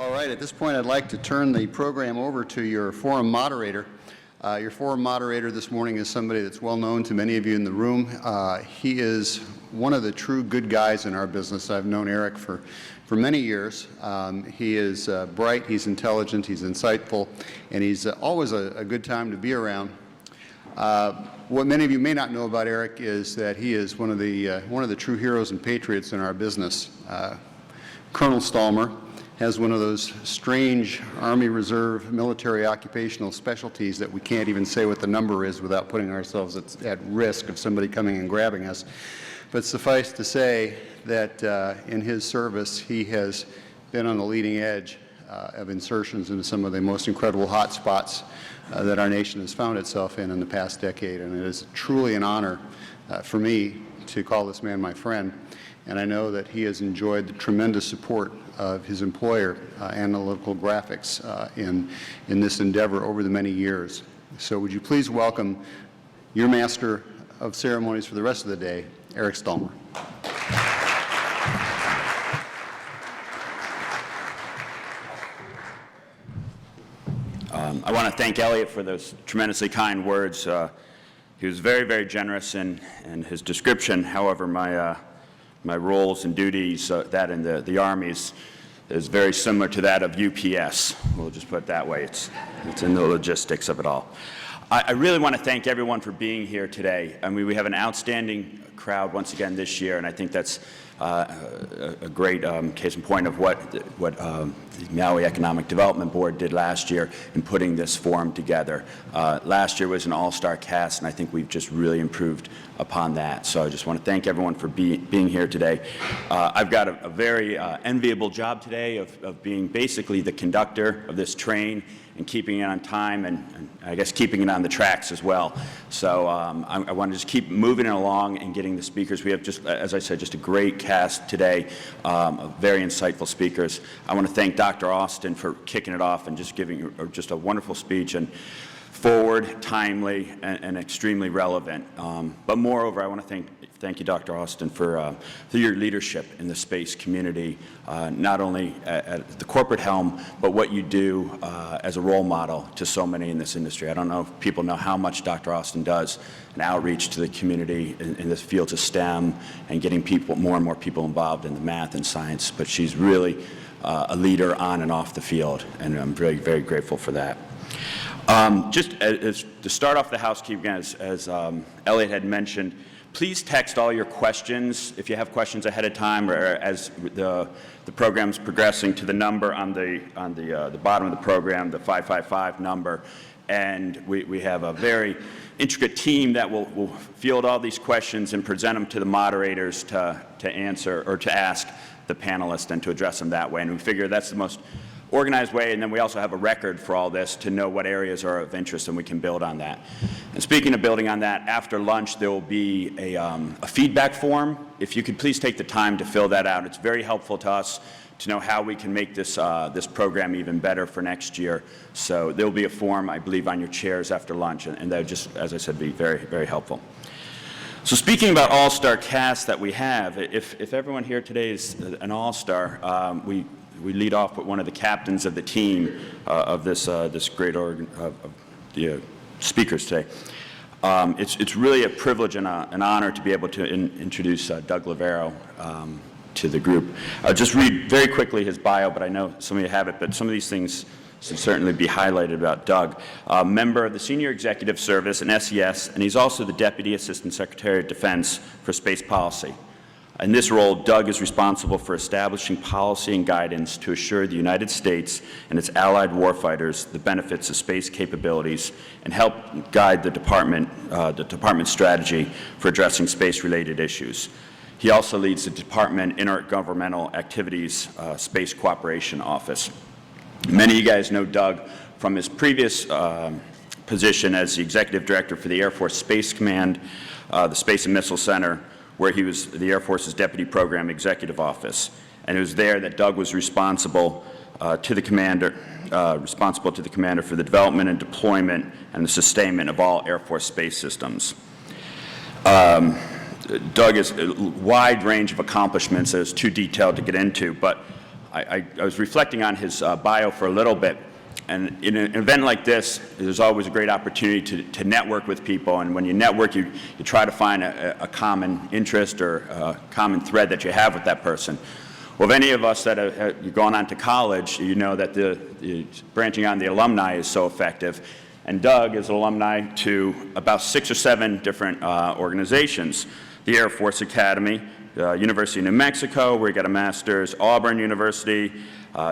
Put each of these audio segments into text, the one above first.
All right, at this point I'd like to turn the program over to your forum moderator. Your forum moderator this morning is somebody that's well known to many of you in the room. He is one of the true good guys in our business. I've known Eric for many years. He is bright, he's intelligent, he's insightful, and he's always a good time to be around. What many of you may not know about Eric is that he is one of the true heroes and patriots in our business. Colonel Stallmer has one of those strange Army Reserve military occupational specialties that we can't even say what the number is without putting ourselves at risk of somebody coming and grabbing us. But suffice to say that in his service, he has been on the leading edge of insertions into some of the most incredible hot spots that our nation has found itself in the past decade. And it is truly an honor for me to call this man my friend. And I know that he has enjoyed the tremendous support of his employer, Analytical Graphics, in this endeavor over the many years. So would you please welcome your master of ceremonies for the rest of the day, Eric Stallmer. I want to thank Elliot for those tremendously kind words. He was very, very generous in his description. However, my roles and duties, that in the Army is very similar to that of UPS. We'll just put it that way. It's in the logistics of it all. I really want to thank everyone for being here today. I mean, we have an outstanding crowd once again this year, and I think that's a great case in point of what the Maui Economic Development Board did last year in putting this forum together. Last year was an all-star cast, and I think we've just really improved upon that. So I just want to thank everyone for being here today. I've got a very enviable job today of being basically the conductor of this train and keeping it on time and I guess keeping it on the tracks as well. So I want to just keep moving it along and getting the speakers. We have just, as I said, just a great cast today, of very insightful speakers. I want to thank Dr. Austin for kicking it off and just giving just a wonderful speech and forward, timely, and extremely relevant. But moreover, I want to thank you, Dr. Austin, for your leadership in the space community, not only at the corporate helm, but what you do as a role model to so many in this industry. I don't know if people know how much Dr. Austin does in outreach to the community in the fields of STEM and getting more and more people involved in the math and science, but she's really a leader on and off the field, and I'm very, very grateful for that. Just to start off the housekeeping, as Elliot had mentioned, please text all your questions if you have questions ahead of time or as the program's progressing to the number on the bottom of the program, the 555 number. And we have a very intricate team that will field all these questions and present them to the moderators to answer or to ask the panelists and to address them that way. And we figure that's the most organized way, and then we also have a record for all this to know what areas are of interest, and we can build on that. And speaking of building on that, after lunch there will be a feedback form. If you could please take the time to fill that out. It's very helpful to us to know how we can make this program even better for next year. So there will be a form, I believe, on your chairs after lunch, and that would just, as I said, be very, very helpful. So speaking about all-star cast that we have, if everyone here today is an all-star, we lead off with one of the captains of the team of this great the speakers today. It's really a privilege and an honor to be able to introduce Doug Lavero to the group. I'll just read very quickly his bio, but I know some of you have it, but some of these things should certainly be highlighted about Doug. Member of the Senior Executive Service and SES, and he's also the Deputy Assistant Secretary of Defense for Space Policy. In this role, Doug is responsible for establishing policy and guidance to assure the United States and its allied warfighters the benefits of space capabilities and help guide the department's strategy for addressing space-related issues. He also leads the Department Intergovernmental Activities Space Cooperation Office. Many of you guys know Doug from his previous position as the Executive Director for the Air Force Space Command, the Space and Missile Center, where he was the Air Force's Deputy Program Executive Office. And it was there that Doug was responsible to the commander for the development and deployment and the sustainment of all Air Force space systems. Doug has a wide range of accomplishments that is too detailed to get into, but I was reflecting on his bio for a little bit. And in an event like this, there's always a great opportunity to network with people. And when you network, you try to find a common interest or a common thread that you have with that person. Well, if any of us that have gone on to college, you know that the branching on the alumni is so effective. And Doug is an alumni to about 6 or 7 different organizations. The Air Force Academy, University of New Mexico, where he got a master's, Auburn University,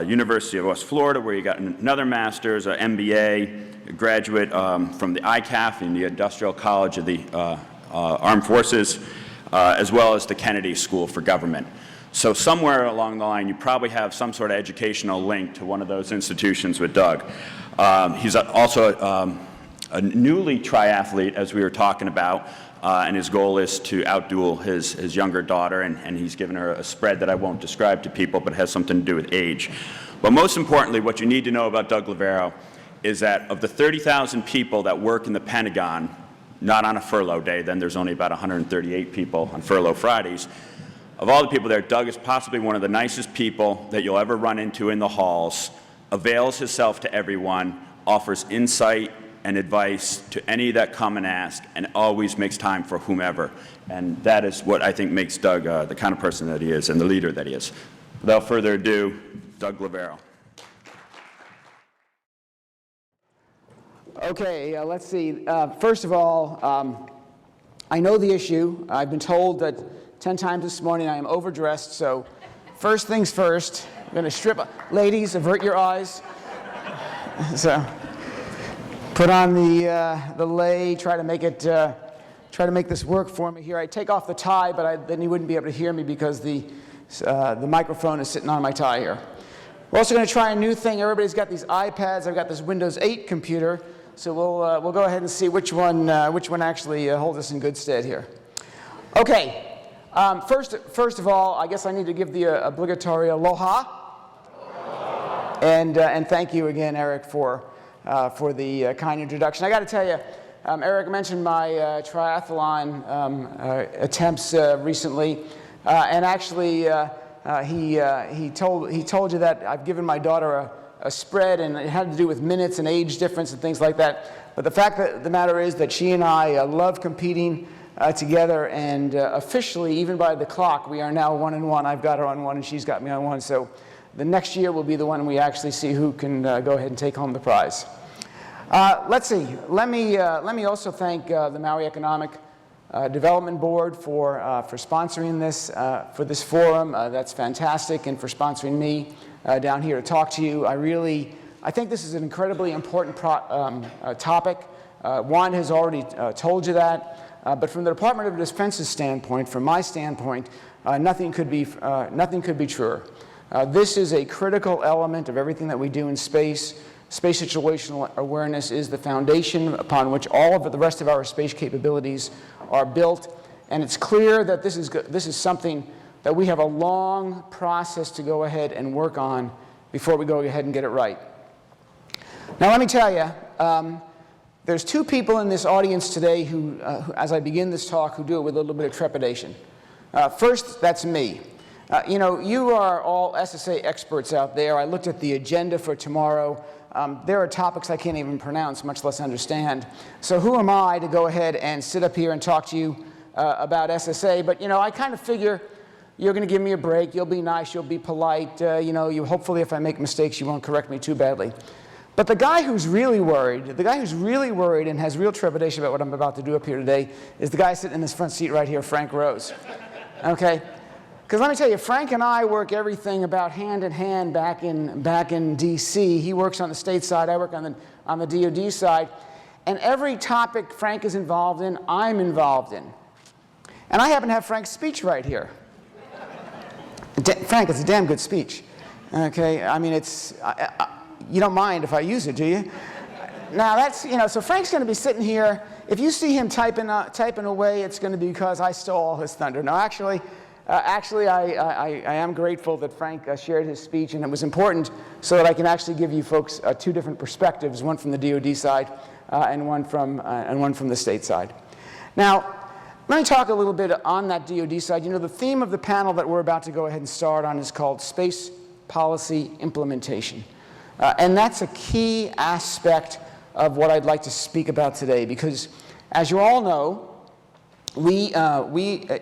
University of West Florida, where he got another master's, an MBA, a graduate from the ICAF in the Industrial College of the Armed Forces, as well as the Kennedy School for Government. So somewhere along the line, you probably have some sort of educational link to one of those institutions with Doug. He's also a newly triathlete, as we were talking about, and his goal is to outduel his younger daughter, and he's given her a spread that I won't describe to people, but it has something to do with age. But most importantly, what you need to know about Doug Lavero is that of the 30,000 people that work in the Pentagon, not on a furlough day, then there's only about 138 people on furlough Fridays. Of all the people there, Doug is possibly one of the nicest people that you'll ever run into in the halls, avails himself to everyone, offers insight and advice to any that come and ask, and always makes time for whomever. And that is what I think makes Doug the kind of person that he is and the leader that he is. Without further ado, Doug Lavero. Okay, let's see. First of all, I know the issue. I've been told that 10 times this morning I am overdressed, so first things first, I'm going to strip. Ladies, avert your eyes. So, put on the lei, try to make this work for me here. I take off the tie, but then you wouldn't be able to hear me because the microphone is sitting on my tie here. We're also going to try a new thing. Everybody's got these iPads. I've got this Windows 8 computer, so we'll go ahead and see which one actually holds us in good stead here. Okay. First of all, I guess I need to give the obligatory aloha, and thank you again, Eric, for the kind introduction. I got to tell you, Eric mentioned my triathlon attempts recently, and actually he told you that I've given my daughter a spread, and it had to do with minutes and age difference and things like that. But the fact of the matter is that she and I love competing together, and officially, even by the clock, we are now 1-1. I've got her on 1, and she's got me on 1. So the next year will be the one we actually see who can go ahead and take home the prize. Let's see. Let me also thank the Maui Economic Development Board for sponsoring this for this forum. That's fantastic, and for sponsoring me down here to talk to you. I think this is an incredibly important topic. Juan has already told you that. But from the Department of Defense's standpoint, from my standpoint, nothing could be truer. This is a critical element of everything that we do in space. Space situational awareness is the foundation upon which all of the rest of our space capabilities are built. And it's clear that this is something that we have a long process to go ahead and work on before we go ahead and get it right. Now, let me tell you, there's 2 people in this audience today who, as I begin this talk, who do it with a little bit of trepidation. First, that's me. You are all SSA experts out there. I looked at the agenda for tomorrow. There are topics I can't even pronounce, much less understand. So who am I to go ahead and sit up here and talk to you about SSA? But, I kind of figure you're going to give me a break. You'll be nice. You'll be polite. Hopefully, if I make mistakes, you won't correct me too badly. But the guy who's really worried and has real trepidation about what I'm about to do up here today is the guy sitting in this front seat right here, Frank Rose. Okay? Because let me tell you, Frank and I work everything about hand in hand back in D.C. He works on the state side. I work on the DoD side. And every topic Frank is involved in, I'm involved in. And I happen to have Frank's speech right here. Frank, it's a damn good speech. Okay? I mean, you don't mind if I use it, do you? Now that's, so Frank's going to be sitting here. If you see him typing away, it's going to be because I stole all his thunder. No, actually, I am grateful that Frank shared his speech, and it was important so that I can actually give you folks 2 different perspectives, one from the DoD side and one from the state side. Now, let me talk a little bit on that DoD side. The theme of the panel that we're about to go ahead and start on is called Space policy implementation. And that's a key aspect of what I'd like to speak about today, because as you all know, we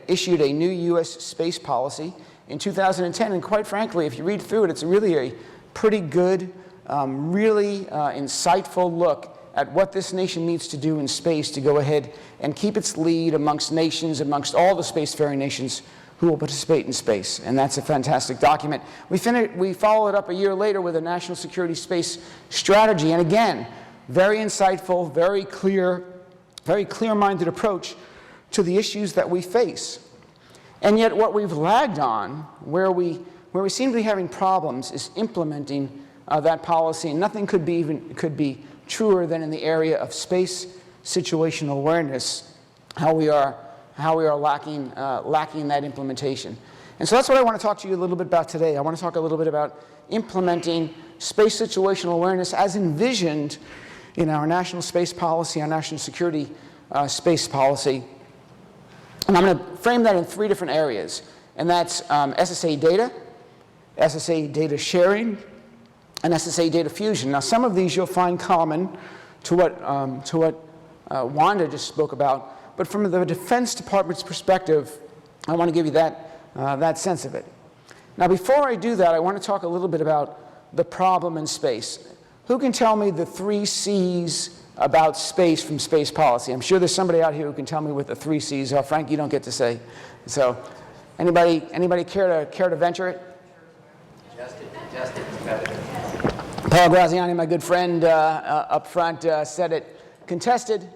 issued a new U.S. space policy in 2010, and quite frankly, if you read through it, it's really a pretty good, really insightful look at what this nation needs to do in space to go ahead and keep its lead amongst nations, amongst all the spacefaring nations who will participate in space. And that's a fantastic document. We followed it up a year later with a national security space strategy, and again, very insightful, very clear-minded approach to the issues that we face. And yet what we've lagged on, where we seem to be having problems, is implementing that policy, and nothing could be truer than in the area of space situational awareness, how we are lacking that implementation. And so that's what I want to talk to you a little bit about today. I want to talk a little bit about implementing space situational awareness as envisioned in our national space policy, our national security space policy. And I'm going to frame that in 3 different areas, and that's SSA data sharing, and SSA data fusion. Now, some of these you'll find common to what Wanda just spoke about, but from the Defense Department's perspective, I want to give you that sense of it. Now, before I do that, I want to talk a little bit about the problem in space. Who can tell me the 3 C's about space from space policy? I'm sure there's somebody out here who can tell me what the 3 C's are. Frank, you don't get to say. So, anybody care to venture it? Just competitive. Paul Graziani, my good friend up front, said it: contested,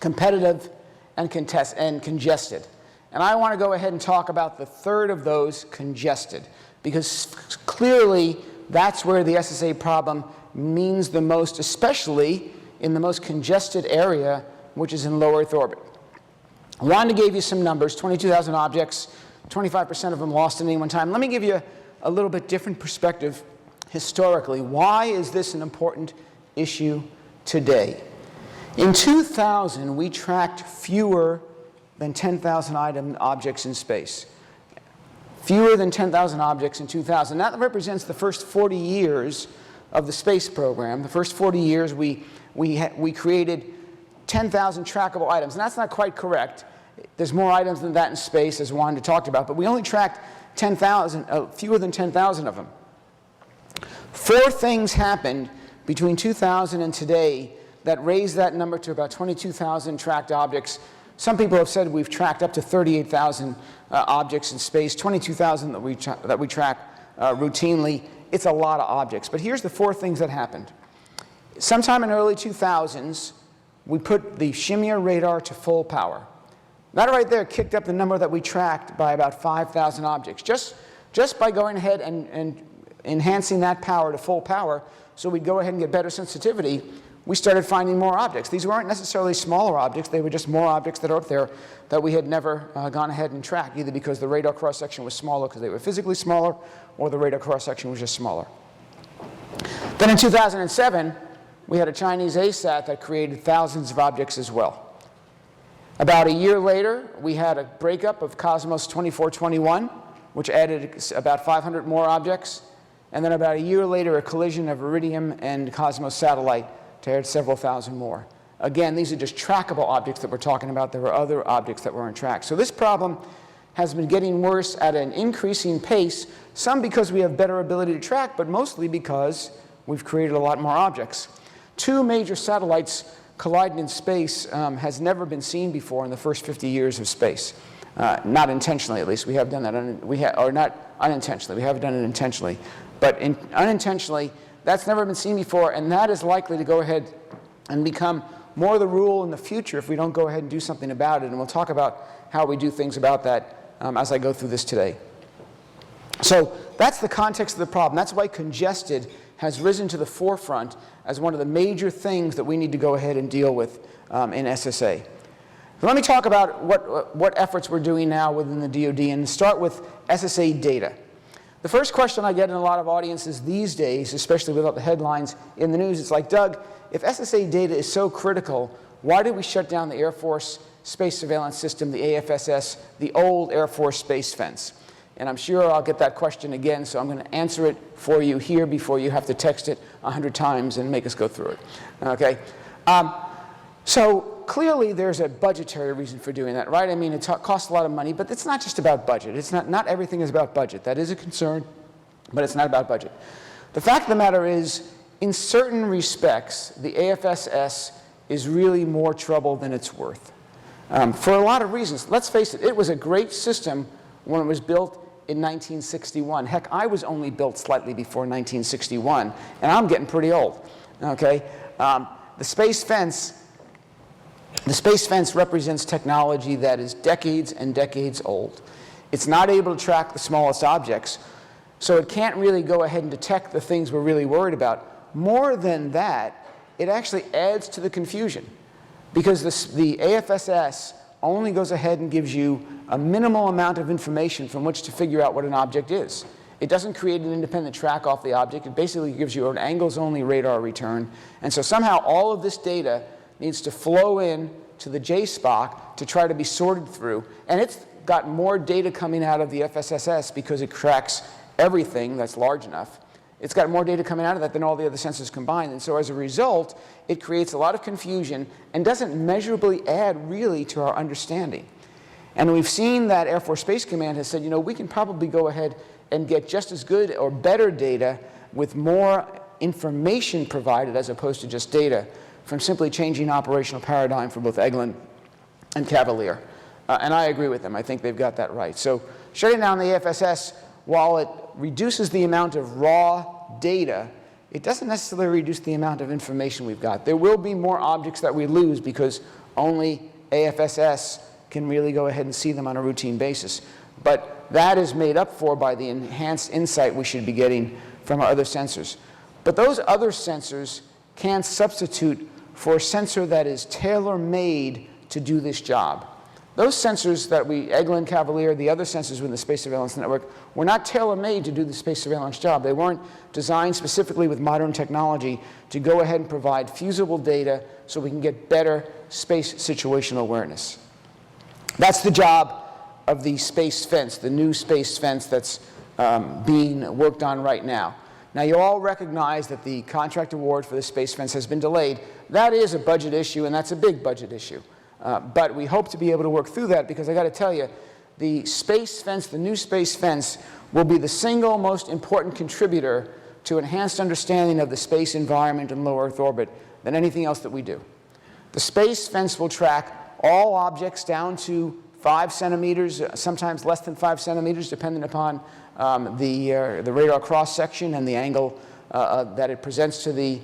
competitive, and congested. And I want to go ahead and talk about the third of those, congested, because clearly that's where the SSA problem means the most, especially in the most congested area, which is in low Earth orbit. Wanda gave you some numbers: 22,000 objects, 25% of them lost at any one time. Let me give you a little bit different perspective historically. Why is this an important issue today? In 2000, we tracked fewer than 10,000 objects in space. Fewer than 10,000 objects in 2000. That represents the first 40 years of the space program. The first 40 years, we created 10,000 trackable items. And that's not quite correct. There's more items than that in space, as Wanda talked about, but we only tracked 10,000, fewer than 10,000 of them. 4 things happened between 2000 and today that raised that number to about 22,000 tracked objects. Some people have said we've tracked up to 38,000 objects in space, 22,000 that we track routinely. It's a lot of objects. But here's the 4 things that happened. Sometime in early 2000s, we put the Shimia radar to full power. That right there kicked up the number that we tracked by about 5,000 objects. Just by going ahead and enhancing that power to full power, so we'd go ahead and get better sensitivity, we started finding more objects. These weren't necessarily smaller objects. They were just more objects that are up there that we had never gone ahead and tracked, either because the radar cross-section was smaller because they were physically smaller, or the radar cross-section was just smaller. Then in 2007, we had a Chinese ASAT that created thousands of objects as well. About a year later, we had a breakup of Cosmos 2421, which added about 500 more objects. And then about a year later, a collision of Iridium and Cosmos satellite to add several thousand more. Again, these are just trackable objects that we're talking about. There were other objects that weren't tracked. So this problem has been getting worse at an increasing pace, some because we have better ability to track, but mostly because we've created a lot more objects. 2 major satellites colliding in space has never been seen before in the first 50 years of space. Not intentionally, at least. We have done that, or not unintentionally. We haven't done it intentionally. But unintentionally, that's never been seen before, and that is likely to go ahead and become more the rule in the future if we don't go ahead and do something about it. And we'll talk about how we do things about that as I go through this today. So that's the context of the problem. That's why congested has risen to the forefront as one of the major things that we need to go ahead and deal with in SSA. Let me talk about what efforts we're doing now within the DoD, and start with SSA data. The first question I get in a lot of audiences these days, especially without the headlines in the news, it's like, Doug, if SSA data is so critical, why did we shut down the Air Force Space Surveillance System, the AFSS, the old Air Force Space Fence? and I'm sure I'll get that question again, so I'm going to answer it for you here before you have to text it 100 times and make us go through it. Okay? So clearly there's a budgetary reason for doing that, right? I mean, it costs a lot of money, but it's not just about budget. It's not everything is about budget. That is a concern, but it's not about budget. The fact of the matter is, in certain respects, the AFSS is really more trouble than it's worth. For a lot of reasons. Let's face it, it was a great system when it was built in 1961. Heck, I was only built slightly before 1961, and I'm getting pretty old. Okay? The space fence represents technology that is decades and decades old. It's not able to track the smallest objects, so it can't really go ahead and detect the things we're really worried about. More than that, it actually adds to the confusion, because the AFSS only goes ahead and gives you a minimal amount of information from which to figure out what an object is. It doesn't create an independent track off the object. It basically gives you an angles-only radar return. And so somehow all of this data needs to flow in to the JSPOC to try to be sorted through. And it's got more data coming out of the FSSS because it tracks everything that's large enough. It's got more data coming out of that than all the other sensors combined. And so as a result, it creates a lot of confusion and doesn't measurably add really to our understanding. And we've seen that Air Force Space Command has said, you know, we can probably go ahead and get just as good or better data with more information provided as opposed to just data from simply changing operational paradigm for both Eglin and Cavalier. And I agree with them. I think they've got that right. So shutting down the AFSS, while it reduces the amount of raw data, it doesn't necessarily reduce the amount of information we've got. There will be more objects that we lose because only AFSS can really go ahead and see them on a routine basis. But that is made up for by the enhanced insight we should be getting from our other sensors. But those other sensors can't substitute for a sensor that is tailor-made to do this job. Those sensors that Eglin, Cavalier, the other sensors within the Space Surveillance Network, were not tailor-made to do the space surveillance job. They weren't designed specifically with modern technology to go ahead and provide fusible data so we can get better space situational awareness. That's the job of the space fence, the new space fence that's being worked on right now. Now, you all recognize that the contract award for the space fence has been delayed. That is a budget issue, and that's a big budget issue. But we hope to be able to work through that, because I got to tell you, the space fence, the new space fence, will be the single most important contributor to enhanced understanding of the space environment and low Earth orbit than anything else that we do. The space fence will track all objects down to 5 centimeters, sometimes less than 5 centimeters, depending upon the radar cross-section and the angle that it presents to the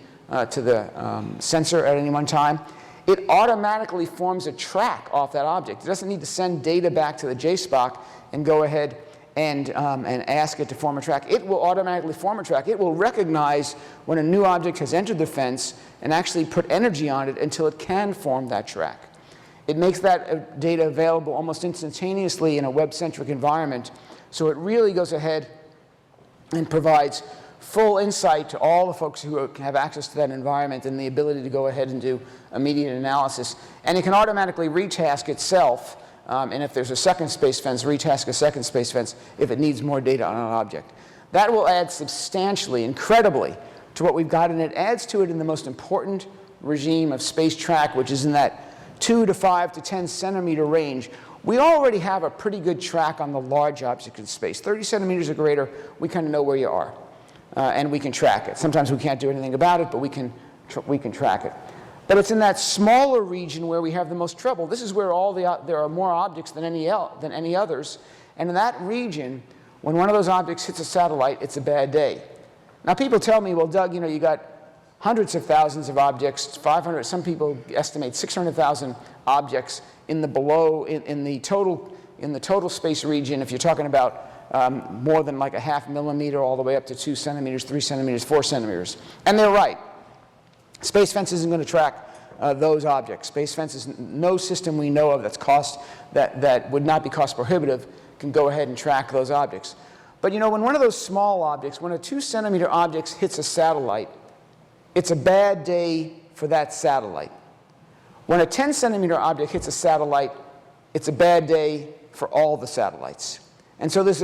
sensor at any one time. It automatically forms a track off that object. It doesn't need to send data back to the JSPOC and go ahead and ask it to form a track. It will automatically form a track. It will recognize when a new object has entered the fence and actually put energy on it until it can form that track. It makes that data available almost instantaneously in a web-centric environment, so it really goes ahead and provides full insight to all the folks who have access to that environment and the ability to go ahead and do immediate analysis. And it can automatically retask itself, and if there's a second space fence, retask a second space fence if it needs more data on an object. That will add substantially, incredibly, to what we've got, and it adds to it in the most important regime of space track, which is in that 2 to 5 to 10 centimeter range. We already have a pretty good track on the large objects in space. 30 centimeters or greater, we kind of know where you are. And we can track it. Sometimes we can't do anything about it, but we can track it. But it's in that smaller region where we have the most trouble. This is where there are more objects than any others. And in that region, when one of those objects hits a satellite, it's a bad day. Now, people tell me, well, Doug, you know, you got hundreds of thousands of objects, 500, some people estimate 600,000 objects in the total space region, if you're talking about more than like a half millimeter all the way up to 2 centimeters, 3 centimeters, 4 centimeters. And they're right. Space Fence isn't going to track those objects. Space Fence is no system we know of that would not be cost prohibitive can go ahead and track those objects. But you know, when one of those small objects, when a 2 centimeter object hits a satellite, it's a bad day for that satellite. When a 10 centimeter object hits a satellite, it's a bad day for all the satellites. And so there's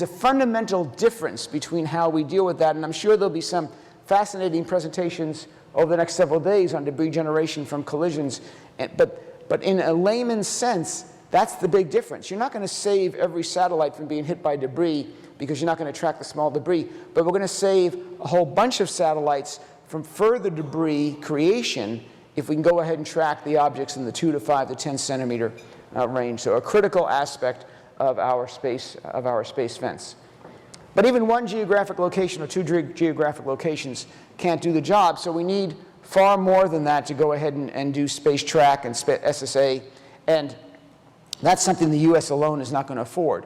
a fundamental difference between how we deal with that, and I'm sure there'll be some fascinating presentations over the next several days on debris generation from collisions. But in a layman's sense, that's the big difference. You're not going to save every satellite from being hit by debris because you're not going to track the small debris, but we're going to save a whole bunch of satellites from further debris creation if we can go ahead and track the objects in the 2 to 5 to 10 centimeter range. So a critical aspect of our space fence. But even one geographic location or two geographic locations can't do the job, so we need far more than that to go ahead and do space track and SSA, and that's something the US alone is not going to afford.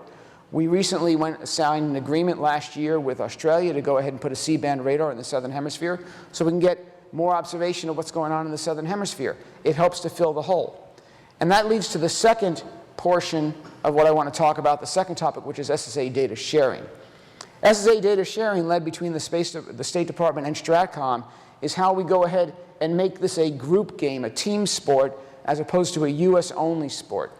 We recently signed an agreement last year with Australia to go ahead and put a C-band radar in the southern hemisphere so we can get more observation of what's going on in the southern hemisphere. It helps to fill the hole. And that leads to the second portion of what I want to talk about, the second topic, which is SSA data sharing. SSA data sharing led between the State Department and Stratcom is how we go ahead and make this a group game, a team sport, as opposed to a US-only sport.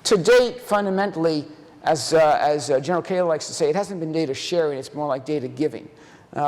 To date, fundamentally, as General Kaler likes to say, it hasn't been data sharing, it's more like data giving.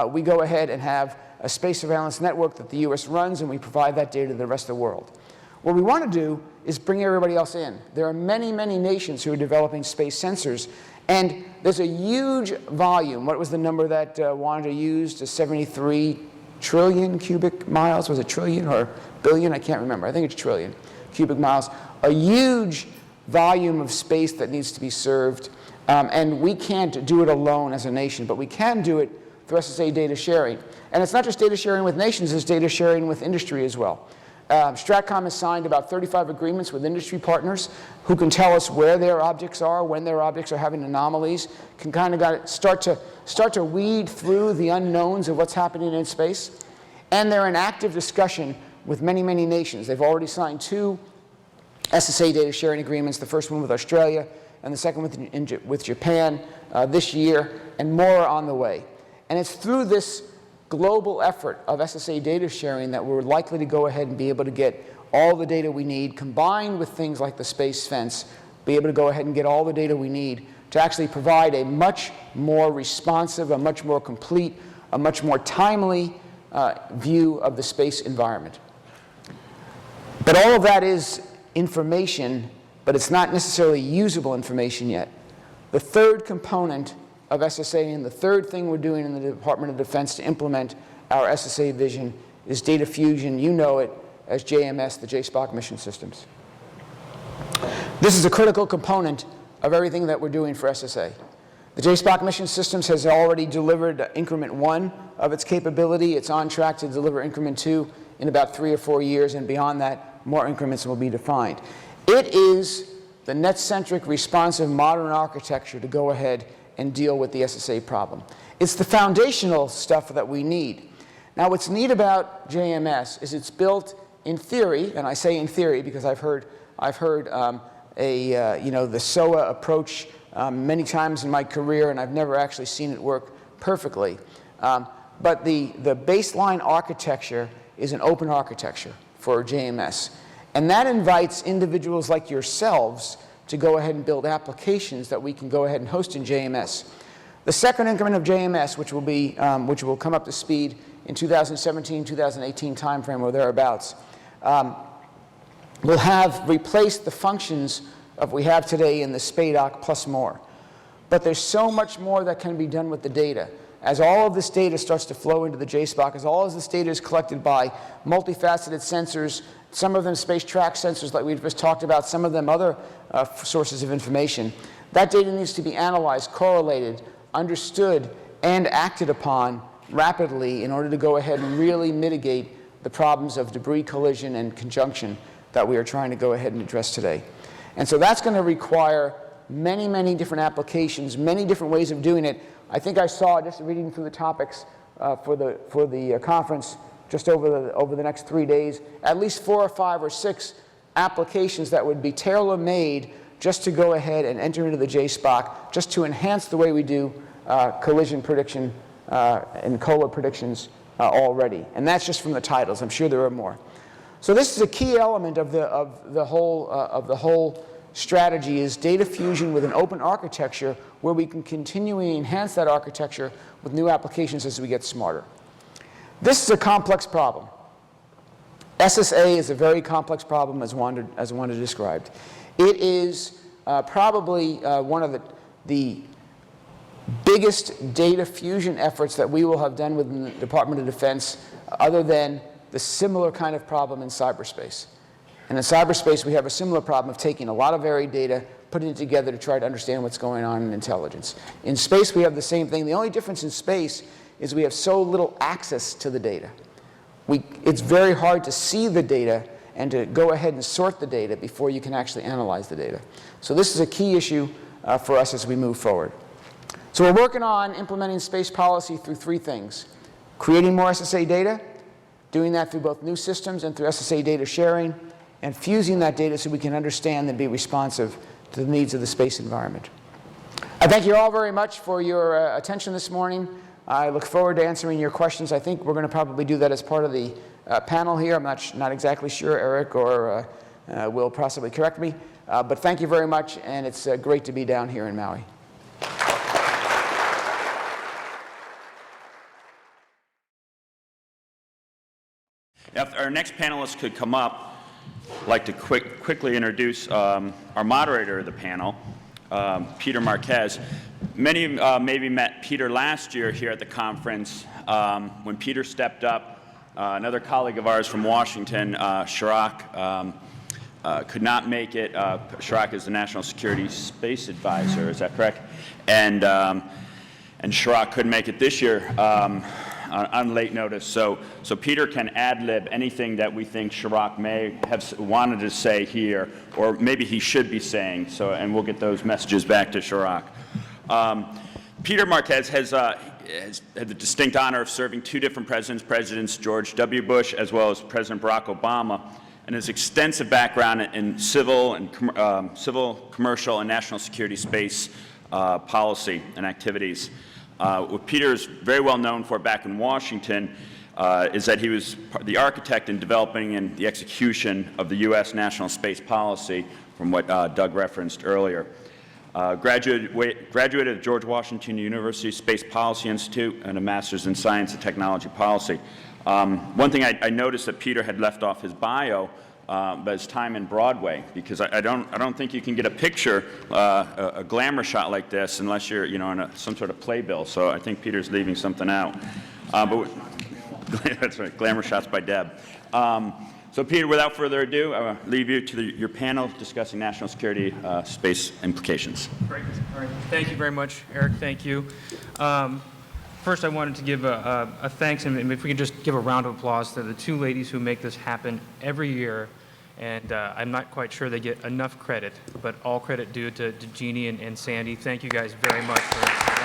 We go ahead and have a space surveillance network that the US runs, and we provide that data to the rest of the world. What we want to do is bring everybody else in. There are many, many nations who are developing space sensors, and there's a huge volume. What was the number that Wanda used? 73 trillion cubic miles? Was it trillion or billion? I can't remember. I think it's trillion cubic miles. A huge volume of space that needs to be served, and we can't do it alone as a nation, but we can do it through SSA data sharing. And it's not just data sharing with nations, it's data sharing with industry as well. Stratcom has signed about 35 agreements with industry partners who can tell us where their objects are, when their objects are having anomalies, can kind of start to weed through the unknowns of what's happening in space. And they're in active discussion with many, many nations. They've already signed 2 SSA data sharing agreements, the first one with Australia and the second with Japan this year, and more are on the way. And it's through this global effort of SSA data sharing that we're likely to go ahead and be able to get all the data we need, combined with things like the space fence, be able to go ahead and get all the data we need to actually provide a much more responsive, a much more complete, a much more timely view of the space environment. But all of that is information, but it's not necessarily usable information yet. The third component of SSA, and the third thing we're doing in the Department of Defense to implement our SSA vision, is data fusion. You know it as JMS, the JSPOC mission systems. This is a critical component of everything that we're doing for SSA. The JSPOC mission systems has already delivered increment 1 of its capability. It's on track to deliver increment 2 in about 3 or 4 years, and beyond that, more increments will be defined. It is the net-centric, responsive, modern architecture to go ahead and deal with the SSA problem. It's the foundational stuff that we need. Now, what's neat about JMS is it's built in theory, and I say in theory because I've heard the SOA approach many times in my career, and I've never actually seen it work perfectly. But the baseline architecture is an open architecture for JMS, and that invites individuals like yourselves to go ahead and build applications that we can go ahead and host in JMS. The second increment of JMS, which will come up to speed in 2017, 2018 timeframe or thereabouts, will have replaced the functions of we have today in the SPADOC plus more. But there's so much more that can be done with the data. As all of this data starts to flow into the JSPOC, as all of this data is collected by multifaceted sensors, some of them space track sensors like we've just talked about, some of them other sources of information, that data needs to be analyzed, correlated, understood, and acted upon rapidly in order to go ahead and really mitigate the problems of debris collision and conjunction that we are trying to go ahead and address today. And so that's going to require many, many different applications, many different ways of doing it. I think I saw, just reading through the topics for the conference just over the next 3 days, at least 4 or 5 or 6 applications that would be tailor-made just to go ahead and enter into the JSPOC, just to enhance the way we do collision prediction and COLA predictions already. And that's just from the titles. I'm sure there are more. So this is a key element of the whole strategy is data fusion with an open architecture where we can continually enhance that architecture with new applications as we get smarter. This is a complex problem. SSA is a very complex problem, as Wanda described. It is probably one of the biggest data fusion efforts that we will have done within the Department of Defense, other than the similar kind of problem in cyberspace. And in cyberspace, we have a similar problem of taking a lot of varied data, putting it together to try to understand what's going on in intelligence. In space, we have the same thing. The only difference in space is we have so little access to the data. It's very hard to see the data and to go ahead and sort the data before you can actually analyze the data. So this is a key issue for us as we move forward. So we're working on implementing space policy through three things: creating more SSA data, doing that through both new systems and through SSA data sharing, and fusing that data so we can understand and be responsive to the needs of the space environment. I thank you all very much for your attention this morning. I look forward to answering your questions. I think we're going to probably do that as part of the panel here. I'm not exactly sure. Eric or will possibly correct me. But thank you very much, and it's great to be down here in Maui. If our next panelist could come up, I'd like to quickly introduce our moderator of the panel, Peter Marquez. Many maybe met Peter last year here at the conference when Peter stepped up. Another colleague of ours from Washington, Chirac, could not make it. Chirac is the National Security Space Advisor, is that correct? And Chirac couldn't make it this year on late notice. So Peter can ad-lib anything that we think Chirac may have wanted to say here, or maybe he should be saying, and we'll get those messages back to Chirac. Peter Marquez has had the distinct honor of serving two different presidents, George W. Bush as well as President Barack Obama, and his extensive background in civil, commercial, and national security space policy and activities. What Peter is very well known for back in Washington is that he was the architect in developing and the execution of the U.S. national space policy, from what Doug referenced earlier. Graduated at George Washington University Space Policy Institute and a master's in Science and Technology Policy. One thing I noticed that Peter had left off his bio, but his time in Broadway, because I don't think you can get a picture, a glamour shot like this, unless you're in some sort of playbill. So I think Peter's leaving something out. But that's right, glamour shots by Deb. So Peter, without further ado, I will leave you to your panel discussing national security space implications. Great. All right. Thank you very much, Eric. Thank you. First, I wanted to give a thanks, and if we could just give a round of applause to the two ladies who make this happen every year. And I'm not quite sure they get enough credit, but all credit due to Jeannie and Sandy. Thank you guys very much for that.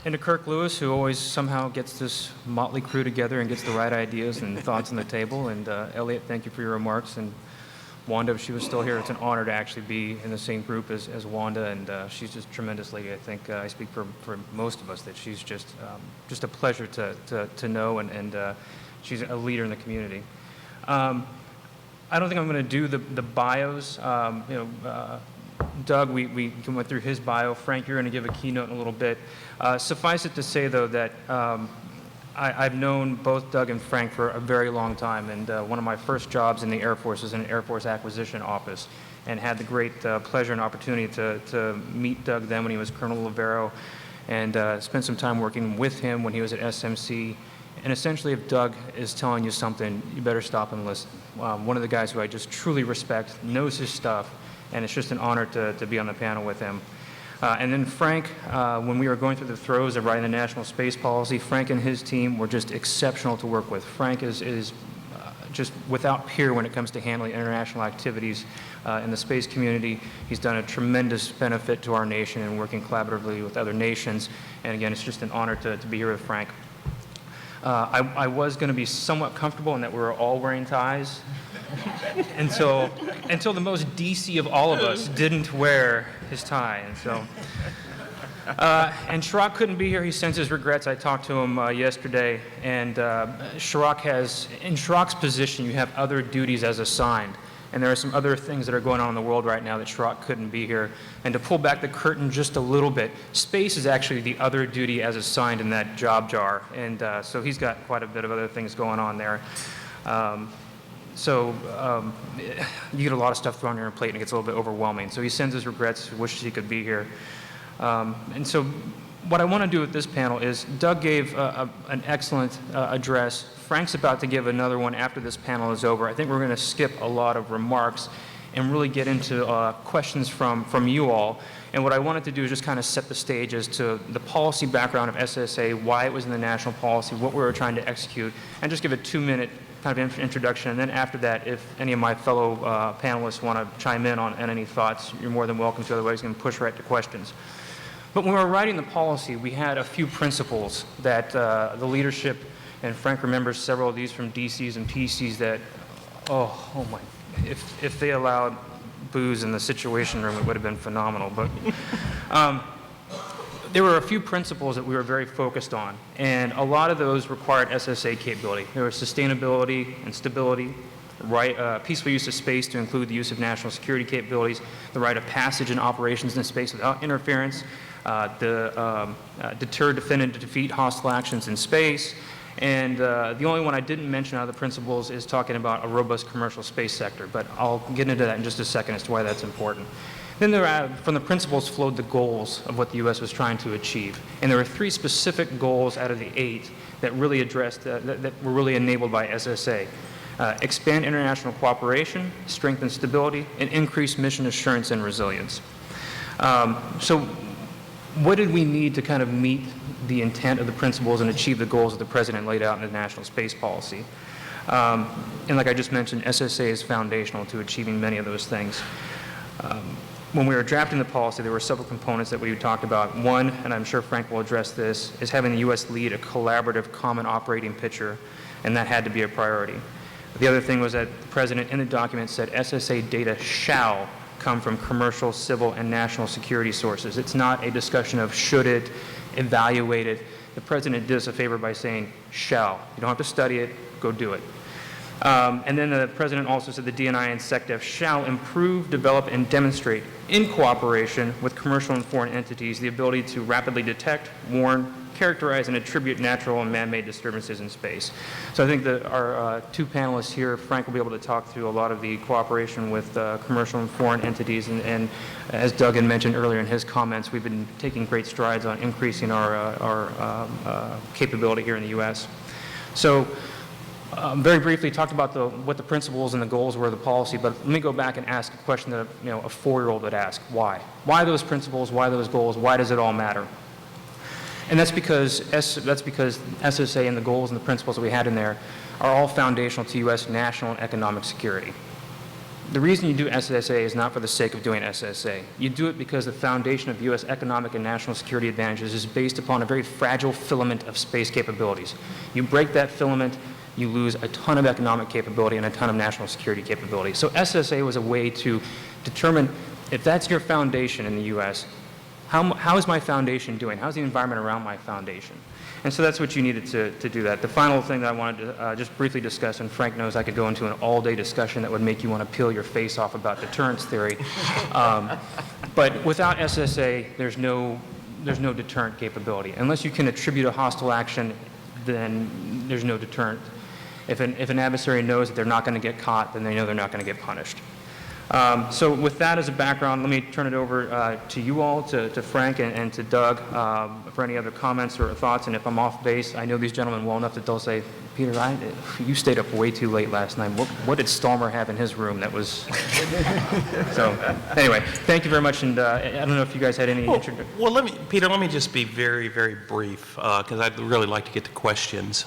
And to Kirk Lewis, who always somehow gets this motley crew together and gets the right ideas and thoughts on the table. And Elliot, thank you for your remarks. And Wanda, if she was still here, it's an honor to actually be in the same group as Wanda, and she's just a tremendous lady. I think I speak for most of us that she's just a pleasure to know, and she's a leader in the community. I don't think I'm going to do the bios. Doug, we went through his bio. Frank, you're going to give a keynote in a little bit. Suffice it to say, though, that I've known both Doug and Frank for a very long time, and one of my first jobs in the Air Force was in an Air Force acquisition office, and had the great pleasure and opportunity to meet Doug then when he was Colonel Lavero, and spent some time working with him when he was at SMC. And essentially, if Doug is telling you something, you better stop and listen. One of the guys who I just truly respect, knows his stuff, and it's just an honor to be on the panel with him. And then Frank, when we were going through the throes of writing the national space policy, Frank and his team were just exceptional to work with. Frank is just without peer when it comes to handling international activities in the space community. He's done a tremendous benefit to our nation and working collaboratively with other nations. And again, it's just an honor to be here with Frank. I was going to be somewhat comfortable in that we were all wearing ties until the most DC of all of us didn't wear his tie. And so And Chirac couldn't be here. He sends his regrets. I talked to him yesterday, and in Chirac's position, you have other duties as assigned. And there are some other things that are going on in the world right now that Chirac couldn't be here. And to pull back the curtain just a little bit, space is actually the other duty as assigned in that job jar. And so he's got quite a bit of other things going on there. You get a lot of stuff thrown on your plate and it gets a little bit overwhelming. So he sends his regrets, wishes he could be here. And so what I want to do with this panel is Doug gave an excellent address. Frank's about to give another one after this panel is over. I think we're going to skip a lot of remarks and really get into questions from you all. And what I wanted to do is just kind of set the stage as to the policy background of SSA, why it was in the national policy, what we were trying to execute, and just give a 2-minute kind of introduction. And then after that, if any of my fellow panelists want to chime in on any thoughts, you're more than welcome to. Otherwise, you can push right to questions. But when we were writing the policy, we had a few principles that the leadership, and Frank remembers several of these from DCs and PCs that, oh my, if they allowed booze in the Situation Room, it would have been phenomenal. But there were a few principles that we were very focused on, and a lot of those required SSA capability. There was sustainability and stability, peaceful use of space to include the use of national security capabilities, the right of passage and operations in space without interference, deter, defend, and defeat hostile actions in space. And the only one I didn't mention out of the principles is talking about a robust commercial space sector, but I'll get into that in just a second as to why that's important. Then from the principles flowed the goals of what the U.S. was trying to achieve. And there were 3 specific goals out of the 8 that really addressed, that were really enabled by SSA. Expand international cooperation, strengthen stability, and increase mission assurance and resilience. So what did we need to kind of meet the intent of the principles and achieve the goals that the President laid out in the National Space Policy? And like I just mentioned, SSA is foundational to achieving many of those things. When we were drafting the policy, there were several components that we talked about. One, and I'm sure Frank will address this, is having the U.S. lead a collaborative common operating picture, and that had to be a priority. The other thing was that the President in the document said SSA data shall come from commercial, civil, and national security sources. It's not a discussion of should it, evaluate it. The President did us a favor by saying shall. You don't have to study it, go do it. And then the President also said the DNI and SecDef shall improve, develop, and demonstrate in cooperation with commercial and foreign entities the ability to rapidly detect, warn, characterize, and attribute natural and man-made disturbances in space. So I think that our 2 panelists here, Frank will be able to talk through a lot of the cooperation with commercial and foreign entities, and as Doug had mentioned earlier in his comments, we've been taking great strides on increasing our capability here in the U.S. So very briefly talked about what the principles and the goals were of the policy, but let me go back and ask a question that a 4-year-old would ask. Why? Why those principles? Why those goals? Why does it all matter? And that's because SSA and the goals and the principles that we had in there are all foundational to U.S. national and economic security. The reason you do SSA is not for the sake of doing SSA. You do it because the foundation of U.S. economic and national security advantages is based upon a very fragile filament of space capabilities. You break that filament, you lose a ton of economic capability and a ton of national security capability. So SSA was a way to determine if that's your foundation in the U.S., how is my foundation doing? How's the environment around my foundation? And so that's what you needed to do that. The final thing that I wanted to just briefly discuss, and Frank knows I could go into an all-day discussion that would make you want to peel your face off about deterrence theory. But without SSA, there's no deterrent capability. Unless you can attribute a hostile action, then there's no deterrent. If an adversary knows that they're not going to get caught, then they know they're not going to get punished. So with that as a background, let me turn it over to you all, to Frank and to Doug for any other comments or thoughts. And if I'm off base, I know these gentlemen well enough that they'll say, Peter, you stayed up way too late last night. What did Stallmer have in his room that was... So anyway, thank you very much. And I don't know if you guys had any... Well, Peter, let me just be very, very brief because I'd really like to get to questions.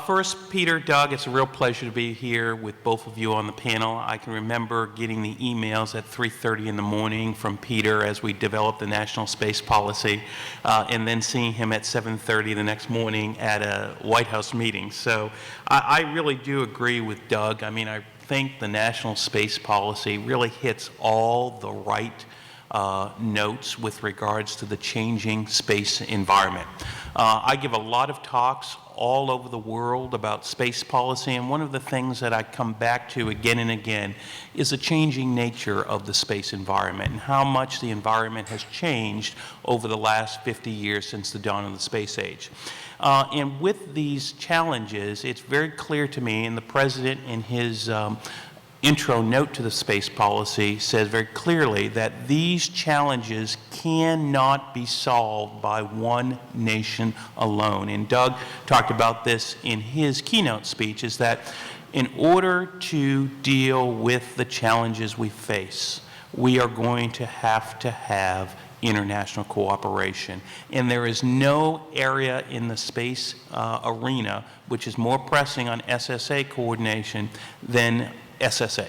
First, Peter, Doug, it's a real pleasure to be here with both of you on the panel. I can remember getting the emails at 3:30 in the morning from Peter as we developed the National Space Policy, and then seeing him at 7:30 the next morning at a White House meeting. So I really do agree with Doug. I mean, I think the National Space Policy really hits all the right notes with regards to the changing space environment. I give a lot of talks all over the world about space policy, and one of the things that I come back to again and again is the changing nature of the space environment and how much the environment has changed over the last 50 years since the dawn of the space age. And with these challenges, it's very clear to me, and the President in his intro note to the space policy says very clearly that these challenges cannot be solved by one nation alone. And Doug talked about this in his keynote speech, is that in order to deal with the challenges we face, we are going to have international cooperation. And there is no area in the space arena which is more pressing on SSA coordination than SSA.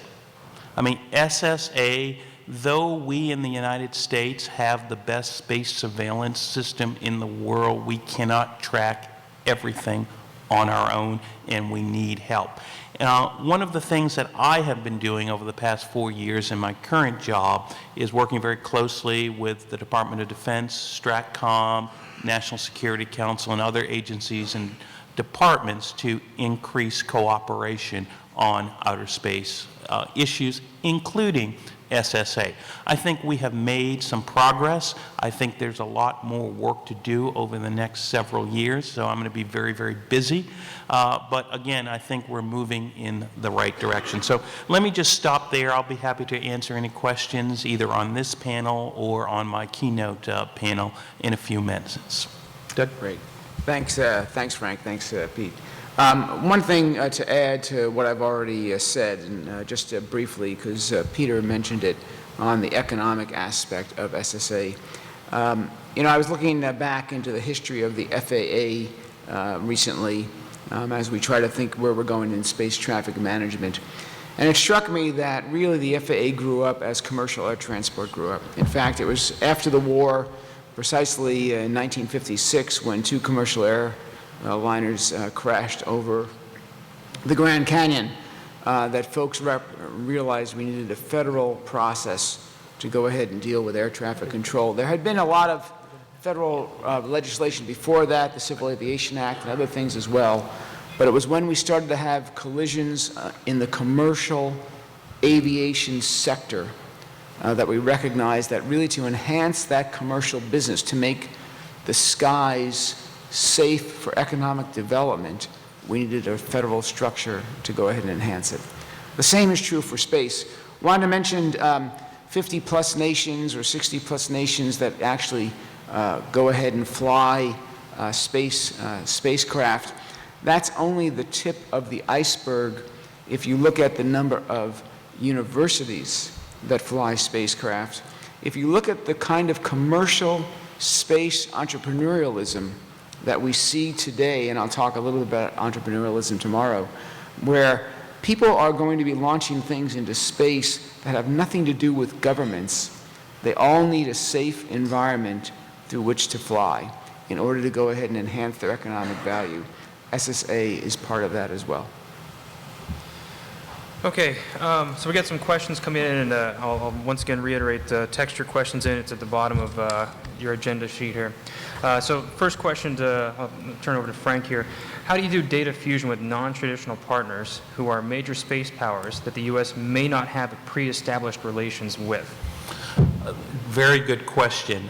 I mean, SSA, though we in the United States have the best space surveillance system in the world, we cannot track everything on our own, and we need help. One of the things that I have been doing over the past 4 years in my current job is working very closely with the Department of Defense, STRATCOM, National Security Council, and other agencies and departments to increase cooperation on outer space issues, including SSA. I think we have made some progress. I think there's a lot more work to do over the next several years, so I'm going to be very, very busy. But again, I think we're moving in the right direction. So let me just stop there. I'll be happy to answer any questions either on this panel or on my keynote panel in a few minutes. Doug? Great. Thanks, Frank. Thanks, Pete. One thing to add to what I've already said, and just briefly, because Peter mentioned it on the economic aspect of SSA. I was looking back into the history of the FAA recently as we try to think where we're going in space traffic management. And it struck me that really the FAA grew up as commercial air transport grew up. In fact, it was after the war, precisely in 1956, when two commercial liners crashed over the Grand Canyon, that folks realized we needed a federal process to go ahead and deal with air traffic control. There had been a lot of federal legislation before that, the Civil Aviation Act and other things as well, but it was when we started to have collisions in the commercial aviation sector that we recognized that really to enhance that commercial business, to make the skies safe for economic development, we needed a federal structure to go ahead and enhance it. The same is true for space. Wanda mentioned 50-plus nations or 60-plus nations that actually go ahead and fly spacecraft. That's only the tip of the iceberg if you look at the number of universities that fly spacecraft. If you look at the kind of commercial space entrepreneurialism that we see today, and I'll talk a little bit about entrepreneurialism tomorrow, where people are going to be launching things into space that have nothing to do with governments. They all need a safe environment through which to fly in order to go ahead and enhance their economic value. SSA is part of that as well. Okay, so we got some questions coming in, and I'll once again reiterate, text your questions in. It's at the bottom of your agenda sheet here. So first question, I'll turn over to Frank here. How do you do data fusion with non-traditional partners who are major space powers that the U.S. may not have pre-established relations with? Very good question.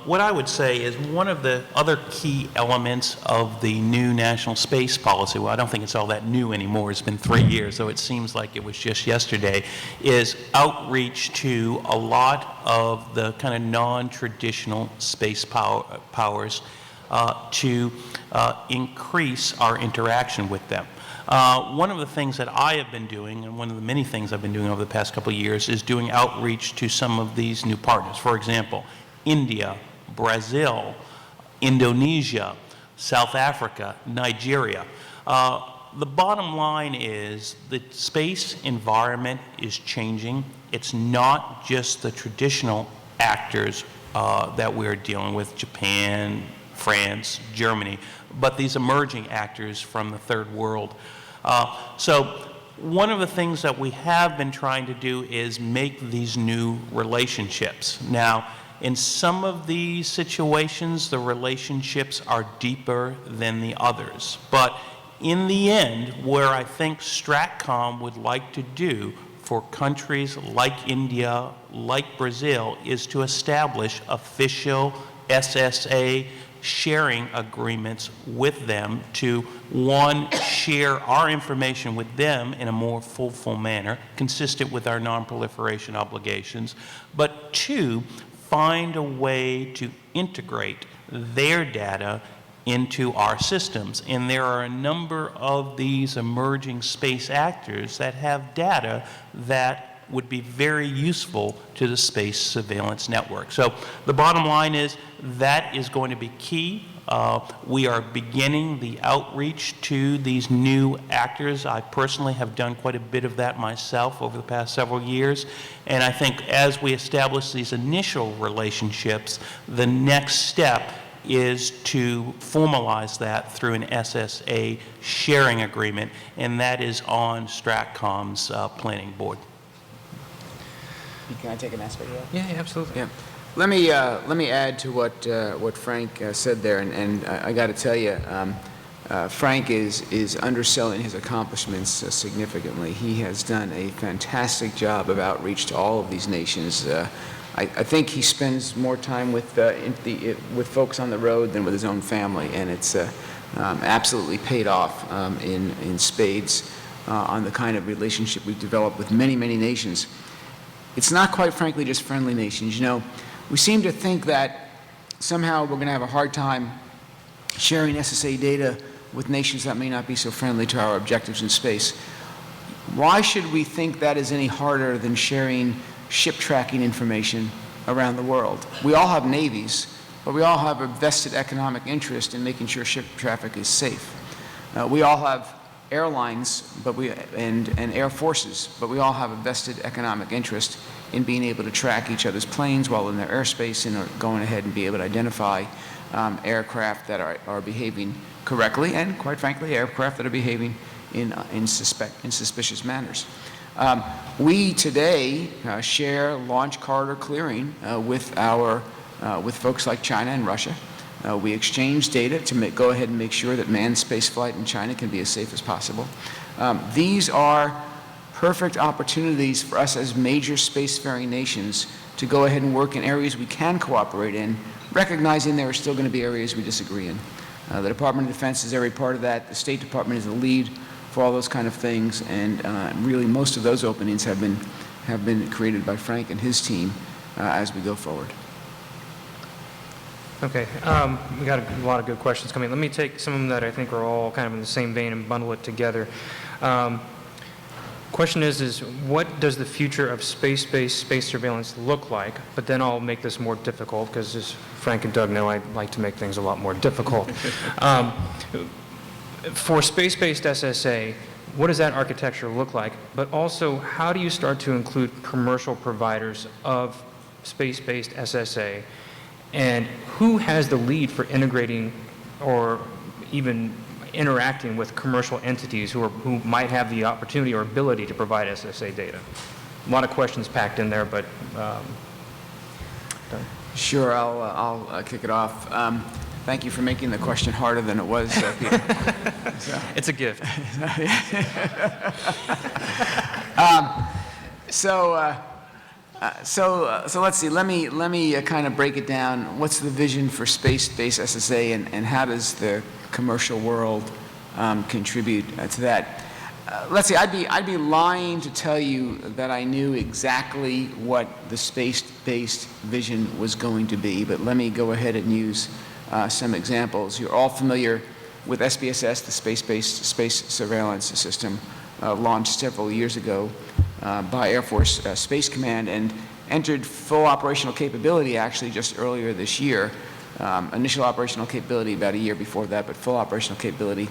What I would say is one of the other key elements of the new national space policy, well, I don't think it's all that new anymore, it's been 3 years, so it seems like it was just yesterday, is outreach to a lot of the kind of non-traditional space powers to increase our interaction with them. One of the things that I have been doing, and one of the many things I've been doing over the past couple of years, is doing outreach to some of these new partners. For example, India, Brazil, Indonesia, South Africa, Nigeria. The bottom line is the space environment is changing. It's not just the traditional actors that we're dealing with, Japan, France, Germany, but these emerging actors from the third world. So one of the things that we have been trying to do is make these new relationships. Now, in some of these situations, the relationships are deeper than the others. But in the end, where I think Stratcom would like to do for countries like India, like Brazil, is to establish official SSA sharing agreements with them to, one, share our information with them in a more fruitful manner, consistent with our non-proliferation obligations, but two, find a way to integrate their data into our systems. And there are a number of these emerging space actors that have data that would be very useful to the space surveillance network. So the bottom line is that is going to be key. We are beginning the outreach to these new actors. I personally have done quite a bit of that myself over the past several years. And I think as we establish these initial relationships, the next step is to formalize that through an SSA sharing agreement, and that is on Stratcom's planning board. Can I take an aspect of that? Yeah, absolutely. Yeah. Let me add to what Frank said there, and I got to tell you, Frank is underselling his accomplishments significantly. He has done a fantastic job of outreach to all of these nations. I think he spends more time with folks on the road than with his own family, and it's absolutely paid off in spades on the kind of relationship we've developed with many, many nations. It's not quite frankly just friendly nations. You know, we seem to think that somehow we're going to have a hard time sharing SSA data with nations that may not be so friendly to our objectives in space. Why should we think that is any harder than sharing ship tracking information around the world? We all have navies, but we all have a vested economic interest in making sure ship traffic is safe. We all have airlines and air forces, but we all have a vested economic interest in being able to track each other's planes while in their airspace and are going ahead and be able to identify aircraft that are behaving correctly, and quite frankly, aircraft that are behaving in suspicious manners. We today share launch corridor clearing with folks like China and Russia. We exchange data to go ahead and make sure that manned spaceflight in China can be as safe as possible. These are perfect opportunities for us as major spacefaring nations to go ahead and work in areas we can cooperate in, recognizing there are still going to be areas we disagree in. The Department of Defense is every part of that. The State Department is the lead for all those kind of things, and really most of those openings have been created by Frank and his team as we go forward. Okay, we got a lot of good questions coming. Let me take some of them that I think are all kind of in the same vein and bundle it together. Question is what does the future of space-based space surveillance look like? But then I'll make this more difficult because, as Frank and Doug know, I like to make things a lot more difficult. For space-based SSA, what does that architecture look like? But also, how do you start to include commercial providers of space-based SSA? And who has the lead for integrating or even interacting with commercial entities who might have the opportunity or ability to provide SSA data? A lot of questions packed in there, but Sure, I'll kick it off. Thank you for making the question harder than it was, Peter. it's a gift. So let's see. Let me kind of break it down. What's the vision for space-based SSA, and how does the commercial world contribute to that? Let's see. I'd be lying to tell you that I knew exactly what the space-based vision was going to be. But let me go ahead and use some examples. You're all familiar with SBSS, the space-based space surveillance system, launched several years ago by Air Force Space Command and entered full operational capability actually just earlier this year. Initial operational capability about a year before that, but full operational capability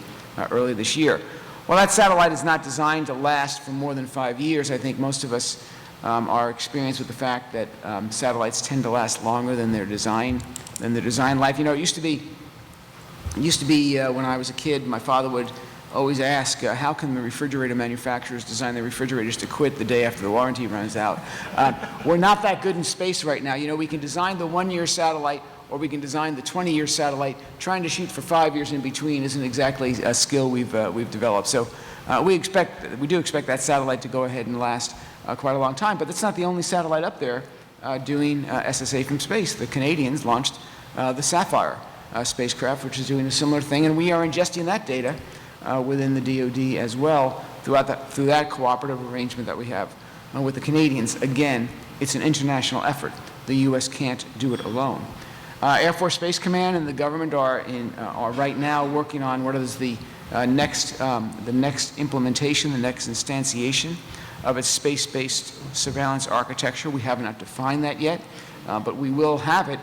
early this year. While that satellite is not designed to last for more than 5 years, I think most of us are experienced with the fact that satellites tend to last longer than their design life. You know, it used to be when I was a kid, my father would always ask, how can the refrigerator manufacturers design their refrigerators to quit the day after the warranty runs out? We're not that good in space right now. You know, we can design the 1-year satellite, or we can design the 20-year satellite. Trying to shoot for 5 years in between isn't exactly a skill we've developed. So we do expect that satellite to go ahead and last quite a long time. But that's not the only satellite up there doing SSA from space. The Canadians launched the Sapphire spacecraft, which is doing a similar thing, and we are ingesting that data within the DoD as well through that cooperative arrangement that we have with the Canadians. Again, it's an international effort. The U.S. can't do it alone. Air Force Space Command and the government are right now working on what is the next implementation, the next instantiation of its space-based surveillance architecture. We have not defined that yet, but we will have it.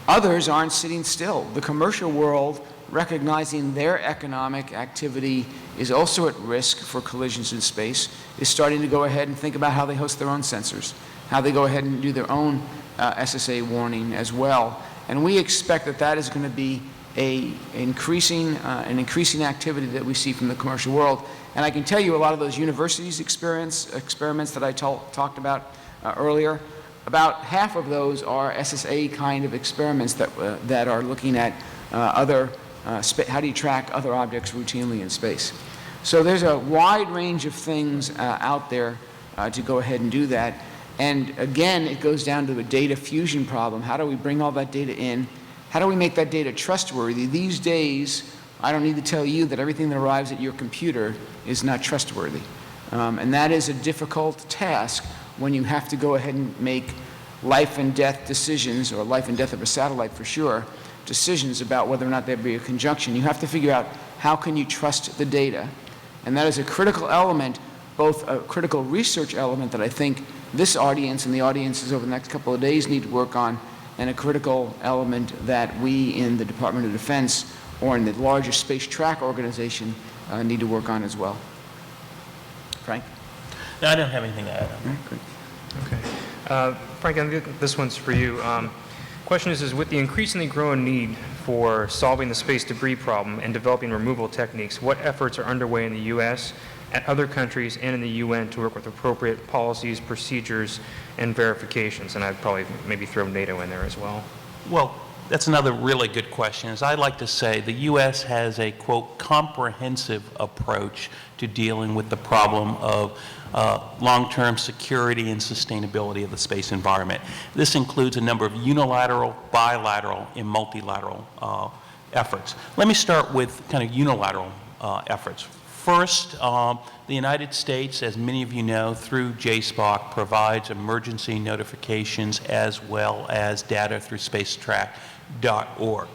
Others aren't sitting still. The commercial world, recognizing their economic activity is also at risk for collisions in space, is starting to go ahead and think about how they host their own sensors, how they go ahead and do their own SSA warning as well. And we expect that that is going to be an increasing activity that we see from the commercial world. And I can tell you a lot of those universities experiments that I talked about earlier, about half of those are SSA kind of experiments that are looking at how do you track other objects routinely in space. So there's a wide range of things out there to go ahead and do that. And again, it goes down to a data fusion problem. How do we bring all that data in? How do we make that data trustworthy? These days, I don't need to tell you that everything that arrives at your computer is not trustworthy. And that is a difficult task when you have to go ahead and make life and death decisions, or life and death of a satellite for sure, decisions about whether or not there be a conjunction. You have to figure out how can you trust the data. And that is a critical element, both a critical research element that I think this audience and the audiences over the next couple of days need to work on, and a critical element that we in the Department of Defense or in the larger Space Track Organization need to work on as well. Frank? No, I don't have anything to add. All right, great. Okay. Frank, I think this one's for you. Question is with the increasingly growing need for solving the space debris problem and developing removal techniques, what efforts are underway in the U.S., at other countries, and in the UN to work with appropriate policies, procedures, and verifications? And I'd probably maybe throw NATO in there as well. Well, that's another really good question. As I like to say, the U.S. has a, quote, comprehensive approach to dealing with the problem of long-term security and sustainability of the space environment. This includes a number of unilateral, bilateral, and multilateral efforts. Let me start with kind of unilateral efforts. First, the United States, as many of you know, through JSPOC, provides emergency notifications as well as data through spacetrack.org.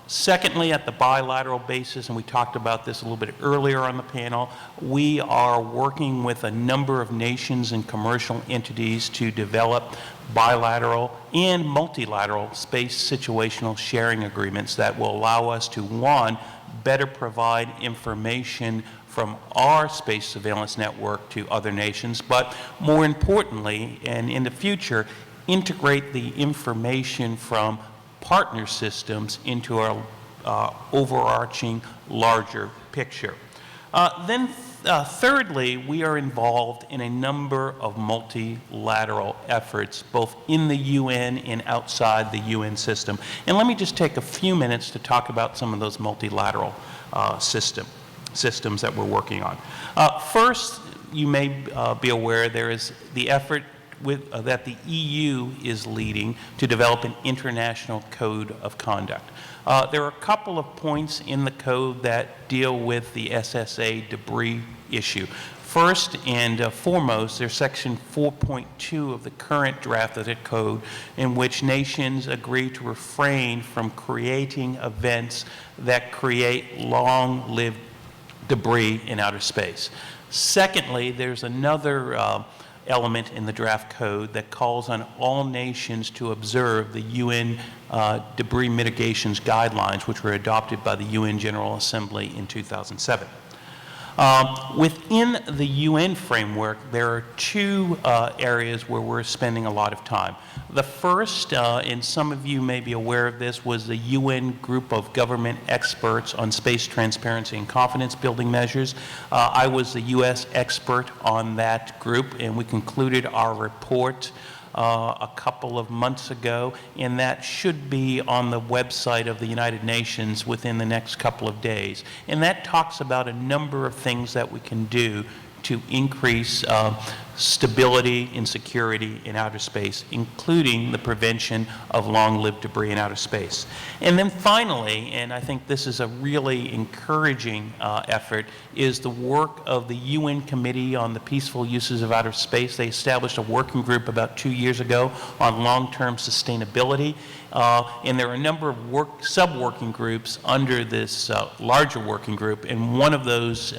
Secondly, at the bilateral basis, and we talked about this a little bit earlier on the panel, we are working with a number of nations and commercial entities to develop bilateral and multilateral space situational sharing agreements that will allow us to, one, better provide information from our space surveillance network to other nations, but more importantly, and in the future, integrate the information from partner systems into our overarching larger picture. Thirdly, we are involved in a number of multilateral efforts, both in the UN and outside the UN system. And let me just take a few minutes to talk about some of those multilateral systems that we're working on. First, you may be aware there is the effort that the EU is leading to develop an international code of conduct. There are a couple of points in the code that deal with the SSA debris issue. First and foremost, there's section 4.2 of the current draft of the code, in which nations agree to refrain from creating events that create long-lived debris in outer space. Secondly, there's another element in the draft code that calls on all nations to observe the UN debris mitigations guidelines, which were adopted by the UN General Assembly in 2007. Within the UN framework, there are two areas where we're spending a lot of time. The first, and some of you may be aware of this, was the UN group of government experts on space transparency and confidence building measures. I was the U.S. expert on that group, and we concluded our report a couple of months ago, and that should be on the website of the United Nations within the next couple of days. And that talks about a number of things that we can do to increase stability and security in outer space, including the prevention of long-lived debris in outer space. And then finally, and I think this is a really encouraging effort, is the work of the UN Committee on the Peaceful Uses of Outer Space. They established a working group about 2 years ago on long-term sustainability. And there are a number of sub-working groups under this larger working group, and one of those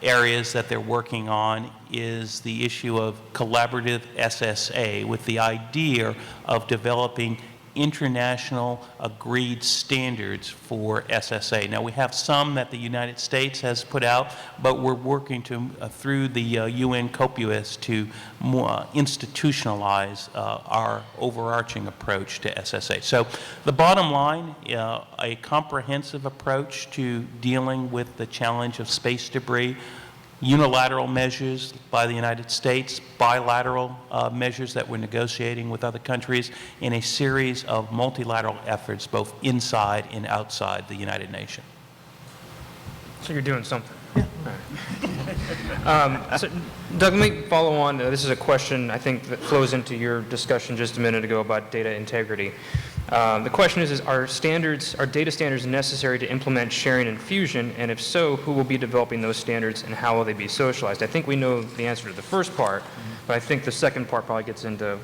areas that they're working on is the issue of collaborative SSA, with the idea of developing international agreed standards for SSA. Now, we have some that the United States has put out, but we're working to, through the UN COPUOS to more institutionalize our overarching approach to SSA. So the bottom line, a comprehensive approach to dealing with the challenge of space debris, unilateral measures by the United States, bilateral measures that we're negotiating with other countries, in a series of multilateral efforts both inside and outside the United Nations. So you're doing something. Yeah. All right. So, Doug, let me follow on. This is a question I think that flows into your discussion just a minute ago about data integrity. The question is are data standards necessary to implement sharing and fusion? And if so, who will be developing those standards and how will they be socialized? I think we know the answer to the first part, but I think the second part probably gets into...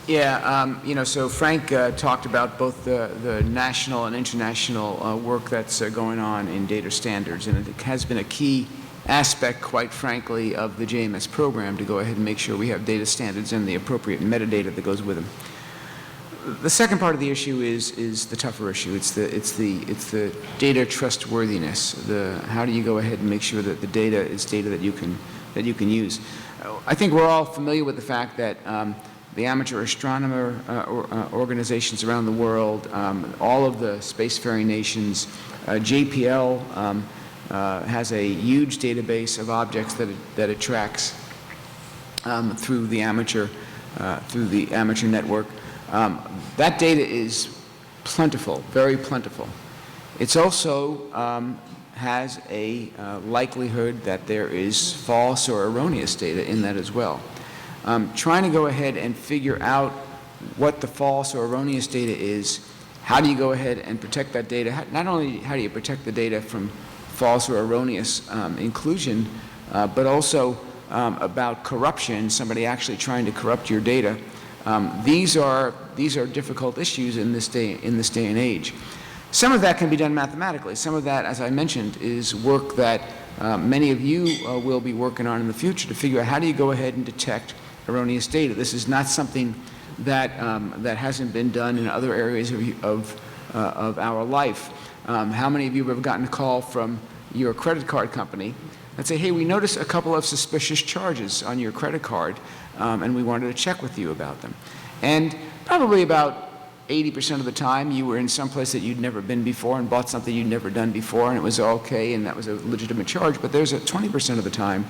Yeah, so Frank talked about both the national and international work that's going on in data standards, and it has been a key aspect, quite frankly, of the JMS program to go ahead and make sure we have data standards and the appropriate metadata that goes with them. The second part of the issue is the tougher issue. It's the data trustworthiness. How do you go ahead and make sure that the data is data that you can use? I think we're all familiar with the fact that the amateur astronomer organizations around the world, all of the spacefaring nations, JPL has a huge database of objects that it tracks through the amateur network. That data is plentiful, very plentiful. It's also has a likelihood that there is false or erroneous data in that as well. Trying to go ahead and figure out what the false or erroneous data is, how do you go ahead and protect that data? Not only how do you protect the data from false or erroneous inclusion, but also about corruption, somebody actually trying to corrupt your data. These are difficult issues in this day and age. Some of that can be done mathematically. Some of that, as I mentioned, is work that many of you will be working on in the future to figure out how do you go ahead and detect erroneous data. This is not something that hasn't been done in other areas of our life. How many of you have gotten a call from your credit card company that say, hey, we noticed a couple of suspicious charges on your credit card, and we wanted to check with you about them. And probably about 80% of the time you were in some place that you'd never been before and bought something you'd never done before, and it was okay and that was a legitimate charge. But there's a 20% of the time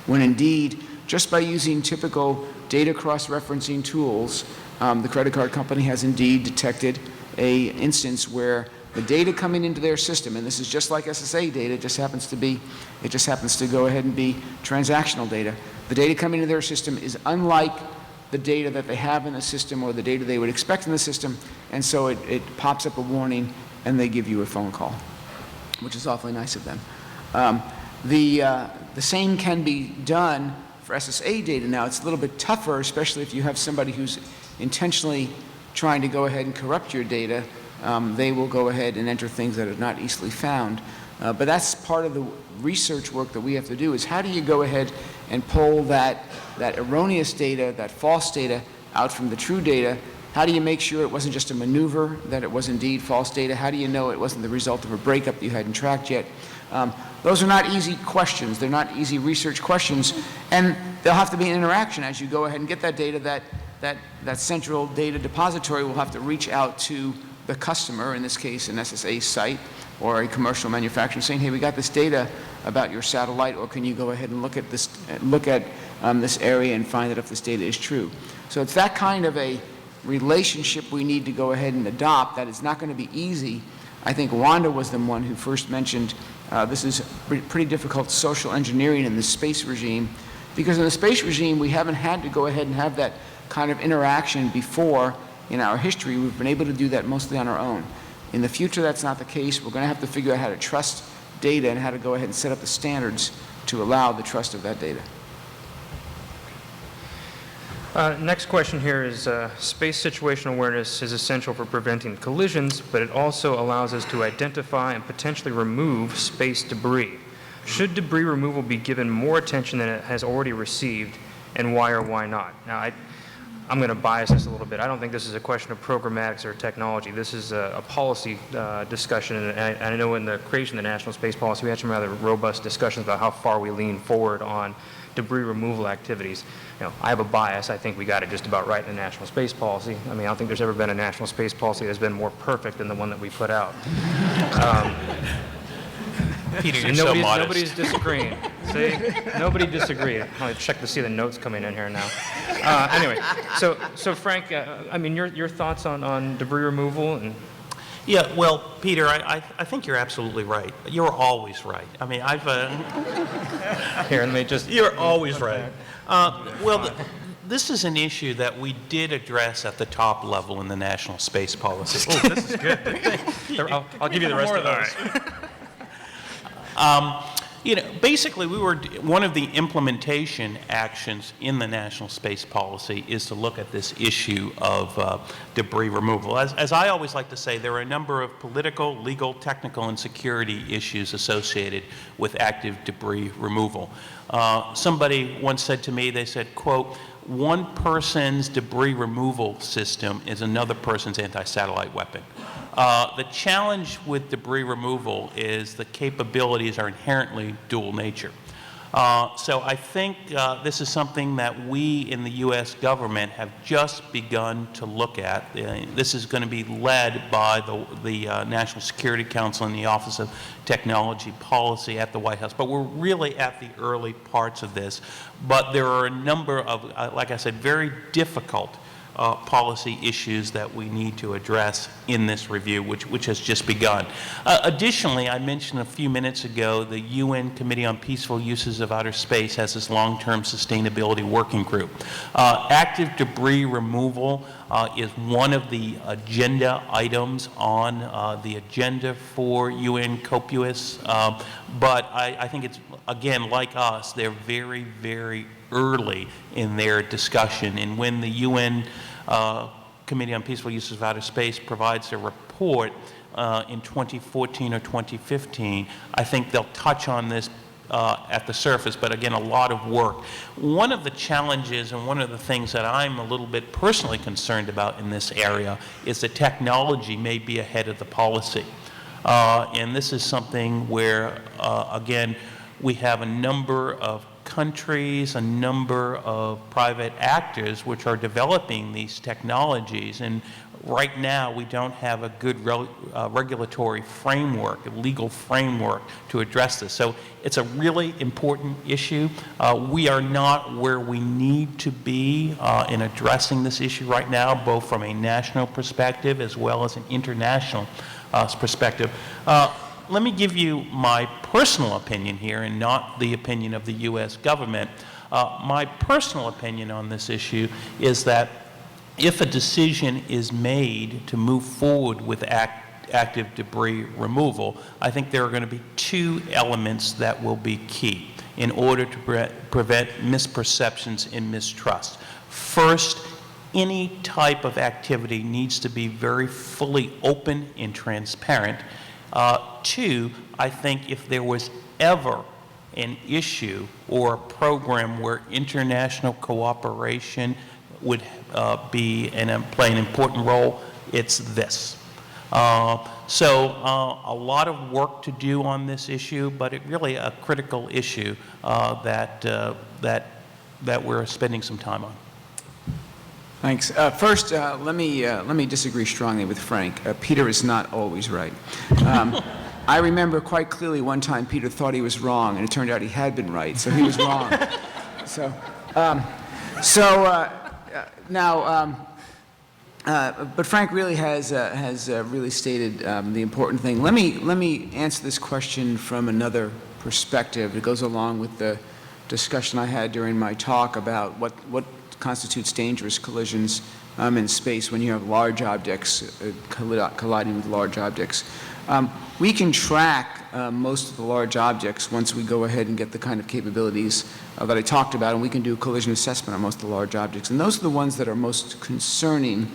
when indeed, just by using typical data cross-referencing tools, the credit card company has indeed detected an instance where the data coming into their system, and this is just like SSA data, it just happens to go ahead and be transactional data. The data coming into their system is unlike the data that they have in the system or the data they would expect in the system, and so it pops up a warning and they give you a phone call, which is awfully nice of them. The same can be done for SSA data. Now, it's a little bit tougher, especially if you have somebody who's intentionally trying to go ahead and corrupt your data. They will go ahead and enter things that are not easily found. But that's part of the research work that we have to do, is how do you go ahead and pull that erroneous data, that false data, out from the true data? How do you make sure it wasn't just a maneuver, that it was indeed false data? How do you know it wasn't the result of a breakup that you hadn't tracked yet? Those are not easy questions. They're not easy research questions, and there'll have to be an interaction as you go ahead and get that data. That central data depository will have to reach out to the customer, in this case an SSA site or a commercial manufacturer, saying, hey, we got this data about your satellite, or can you go ahead and look at this area and find out if this data is true. So it's that kind of a relationship we need to go ahead and adopt. That is not going to be easy. I think Wanda was the one who first mentioned this is pretty difficult social engineering in the space regime, because in the space regime we haven't had to go ahead and have that kind of interaction before in our history. We've been able to do that mostly on our own. In the future, that's not the case. We're going to have to figure out how to trust data and how to go ahead and set up the standards to allow the trust of that data. Next question here is, space situational awareness is essential for preventing collisions, but it also allows us to identify and potentially remove space debris. Should debris removal be given more attention than it has already received, and why or why not? Now, I'm going to bias this a little bit. I don't think this is a question of programmatics or technology. This is a policy discussion, and I know in the creation of the National Space Policy, we had some rather robust discussions about how far we lean forward on debris removal activities. I have a bias. I think we got it just about right in the National Space Policy. I mean, I don't think there's ever been a National Space Policy that's been more perfect than the one that we put out. Peter, you're so modest. Nobody's disagreeing. See? Nobody disagreed. I'll check to see the notes coming in here now. Anyway, so Frank, I mean, your thoughts on debris removal? And Yeah, well, Peter, I think you're absolutely right. You're always right. I mean, Here, let me just... You're always right. This is an issue that we did address at the top level in the National Space Policy. Oh, this is good. I'll give you the rest of those. Basically, one of the implementation actions in the National Space Policy is to look at this issue of debris removal. As I always like to say, there are a number of political, legal, technical, and security issues associated with active debris removal. Somebody once said to me, they said, quote, one person's debris removal system is another person's anti-satellite weapon. The challenge with debris removal is the capabilities are inherently dual nature. So I think this is something that we in the U.S. government have just begun to look at. This is going to be led by the National Security Council and the Office of Technology Policy at the White House. But we're really at the early parts of this. But there are a number of, like I said, very difficult policy issues that we need to address in this review, which has just begun. Additionally, I mentioned a few minutes ago the UN Committee on Peaceful Uses of Outer Space has this long-term sustainability working group. Active debris removal is one of the agenda items on the agenda for UN COPUOS, but I think it's, again, like us, they're very, very early in their discussion. And when the UN Committee on Peaceful Uses of Outer Space provides a report in 2014 or 2015, I think they'll touch on this at the surface, but again, a lot of work. One of the challenges and one of the things that I'm a little bit personally concerned about in this area is that technology may be ahead of the policy. And this is something where, again, we have a number of countries, a number of private actors which are developing these technologies, and right now we don't have a good regulatory framework, a legal framework to address this. So it's a really important issue. We are not where we need to be in addressing this issue right now, both from a national perspective as well as an international perspective. Let me give you my personal opinion here and not the opinion of the U.S. government. My personal opinion on this issue is that if a decision is made to move forward with active debris removal, I think there are going to be two elements that will be key in order to prevent misperceptions and mistrust. First, any type of activity needs to be very fully open and transparent. Two, I think if there was ever an issue or a program where international cooperation would play an important role, it's this. A lot of work to do on this issue, but it really a critical issue that we're spending some time on. Thanks. First, let me disagree strongly with Frank. Peter is not always right. I remember quite clearly one time Peter thought he was wrong, and it turned out he had been right, so he was wrong. But Frank really has really stated the important thing. Let me answer this question from another perspective. It goes along with the discussion I had during my talk about what constitutes dangerous collisions in space when you have large objects colliding with large objects. We can track most of the large objects once we go ahead and get the kind of capabilities that I talked about, and we can do collision assessment on most of the large objects. And those are the ones that are most concerning,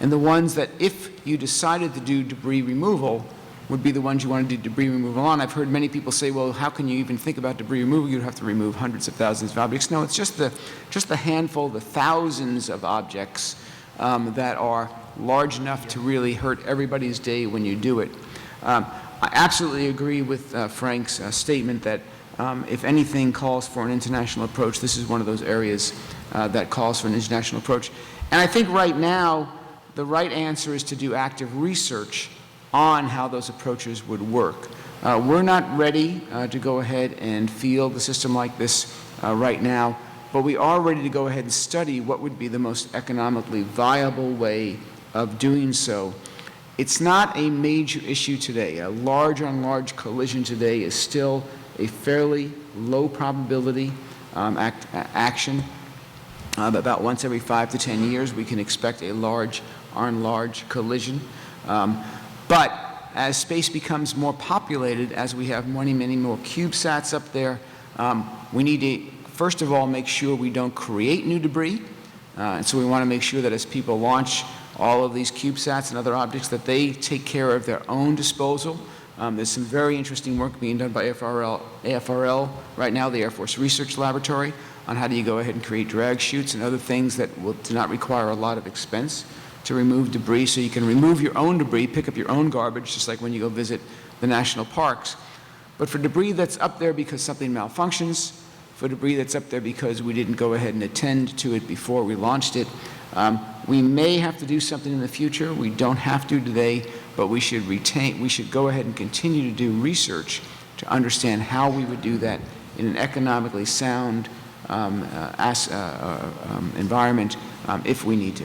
and the ones that, if you decided to do debris removal, would be the ones you want to do debris removal on. I've heard many people say, well, how can you even think about debris removal? You'd have to remove hundreds of thousands of objects. No, it's just the handful, the thousands of objects that are large enough to really hurt everybody's day when you do it. I absolutely agree with Frank's statement that if anything calls for an international approach, this is one of those areas that calls for an international approach. And I think right now, the right answer is to do active research on how those approaches would work. We're not ready to go ahead and field a system like this right now, but we are ready to go ahead and study what would be the most economically viable way of doing so. It's not a major issue today. A large-on-large collision today is still a fairly low probability action. About once every 5 to 10 years, we can expect a large-on-large collision. But as space becomes more populated, as we have many more CubeSats up there, we need to, first of all, make sure we don't create new debris. And so we want to make sure that as people launch all of these CubeSats and other objects, that they take care of their own disposal. There's some very interesting work being done by AFRL right now, the Air Force Research Laboratory, on how do you go ahead and create drag chutes and other things that do not require a lot of expense to remove debris. So you can remove your own debris, pick up your own garbage, just like when you go visit the national parks. But for debris that's up there because something malfunctions, for debris that's up there because we didn't go ahead and attend to it before we launched it, we may have to do something in the future. We don't have to today, but we should go ahead and continue to do research to understand how we would do that in an economically sound environment if we need to.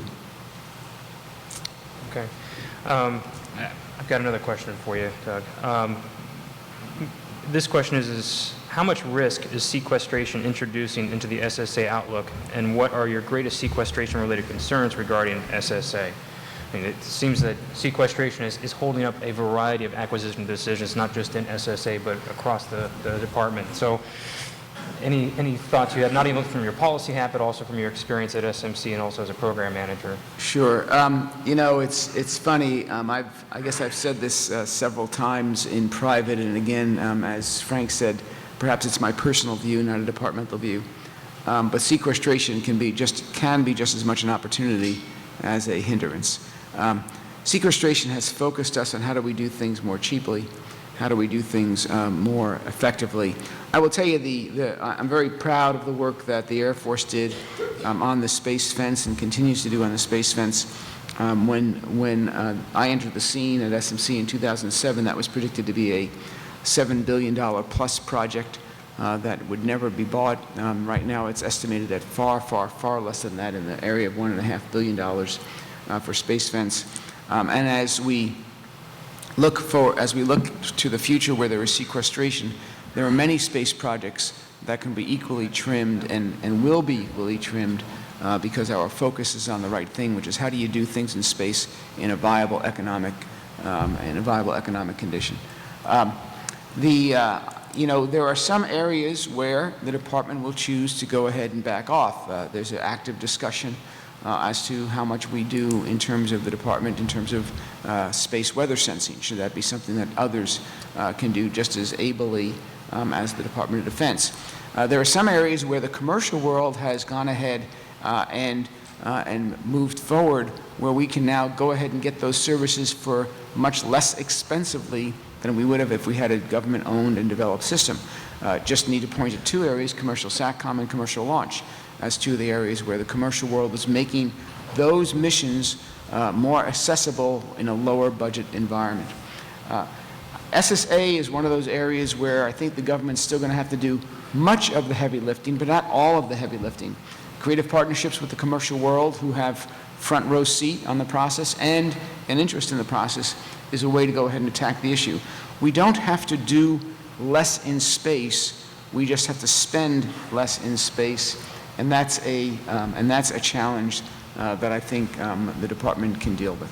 Okay. I've got another question for you, Doug. This question is how much risk is sequestration introducing into the SSA outlook, and what are your greatest sequestration-related concerns regarding SSA? I mean, it seems that sequestration is holding up a variety of acquisition decisions, not just in SSA, but across the department. So any thoughts you have, not even from your policy hat, but also from your experience at SMC and also as a program manager? Sure. You know, it's funny. I guess I've said this several times in private, and again, as Frank said, perhaps it's my personal view, not a departmental view. But sequestration can be just as much an opportunity as a hindrance. Sequestration has focused us on how do we do things more cheaply, how do we do things more effectively. I will tell you, I'm very proud of the work that the Air Force did on the space fence and continues to do on the space fence. When I entered the scene at SMC in 2007, that was predicted to be a $7 billion plus project that would never be bought. Right now, it's estimated at far less than that, in the area of $1.5 billion for space fence. And as we look to the future where there is sequestration, there are many space projects that can be equally trimmed and will be equally trimmed because our focus is on the right thing, which is how do you do things in space in a viable economic condition. You know, there are some areas where the department will choose to go ahead and back off. There's an active discussion as to how much we do in terms of the department, in terms of space weather sensing. Should that be something that others can do just as ably as the Department of Defense? There are some areas where the commercial world has gone ahead and and moved forward where we can now go ahead and get those services for much less expensively than we would have if we had a government-owned and developed system. Just need to point to two areas, commercial SATCOM and commercial launch, as two of the areas where the commercial world is making those missions more accessible in a lower budget environment. SSA is one of those areas where I think the government's still going to have to do much of the heavy lifting, but not all of the heavy lifting. Creative partnerships with the commercial world who have front row seat on the process and an interest in the process is a way to go ahead and attack the issue. We don't have to do less in space, we just have to spend less in space, and that's a challenge that I think the department can deal with.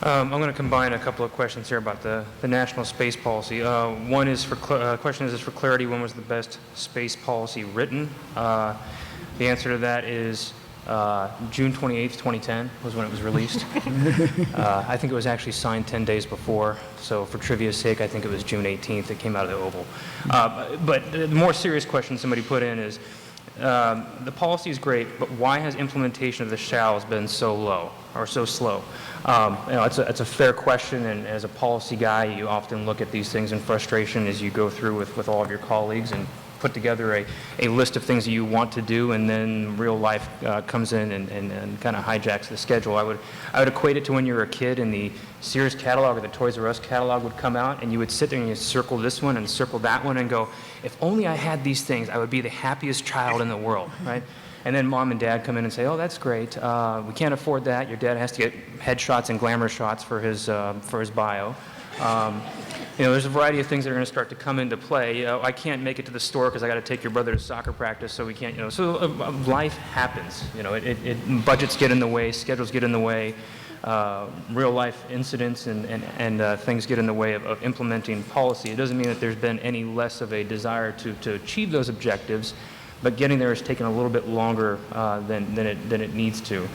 I'm going to combine a couple of questions here about the national space policy. One is question is for clarity, when was the best space policy written? The answer to that is June 28th, 2010 was when it was released. I think it was actually signed 10 days before, so for trivia's sake, I think it was June 18th it came out of the Oval. But the more serious question somebody put in is, the policy is great, but why has implementation of the shalls been so low or so slow? It's a fair question, and as a policy guy, you often look at these things in frustration as you go through with all of your colleagues and put together a list of things that you want to do, and then real life comes in and kind of hijacks the schedule. I would equate it to when you were a kid and the Sears catalog or the Toys R Us catalog would come out, and you would sit there and you circle this one and circle that one and go, if only I had these things, I would be the happiest child in the world, right? And then mom and dad come in and say, oh, that's great. We can't afford that. Your dad has to get headshots and glamour shots for his bio. There's a variety of things that are going to start to come into play. I can't make it to the store because I got to take your brother to soccer practice, so we can't, so life happens. Budgets get in the way, schedules get in the way, real life incidents and things get in the way of implementing policy. It doesn't mean that there's been any less of a desire to achieve those objectives, but getting there has taken a little bit longer than it needs to.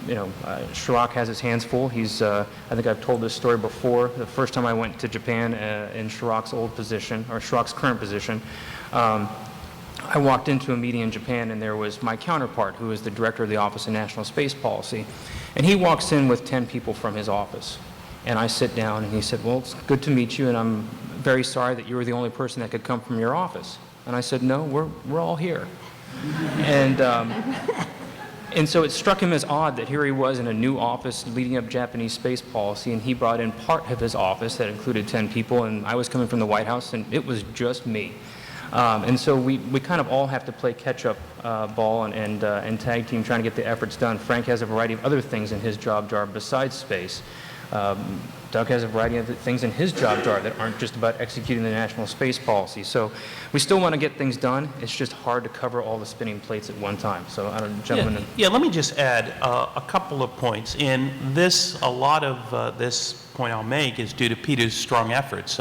Chirac has his hands full. I think I've told this story before. The first time I went to Japan in Chirac's old position, or Chirac's current position, I walked into a meeting in Japan, and there was my counterpart, who is the director of the Office of National Space Policy. And he walks in with 10 people from his office. And I sit down, and he said, well, it's good to meet you, and I'm very sorry that you were the only person that could come from your office. And I said, no, we're all here. And so it struck him as odd that here he was in a new office leading up Japanese space policy, and he brought in part of his office that included 10 people, and I was coming from the White House, and it was just me. And so we kind of all have to play catch-up ball and tag team trying to get the efforts done. Frank has a variety of other things in his job jar besides space. Doug has a variety of things in his job jar that aren't just about executing the national space policy. So we still want to get things done. It's just hard to cover all the spinning plates at one time. So I don't, gentlemen. Yeah, let me just add a couple of points. In this, a lot of this point I'll make is due to Peter's strong efforts.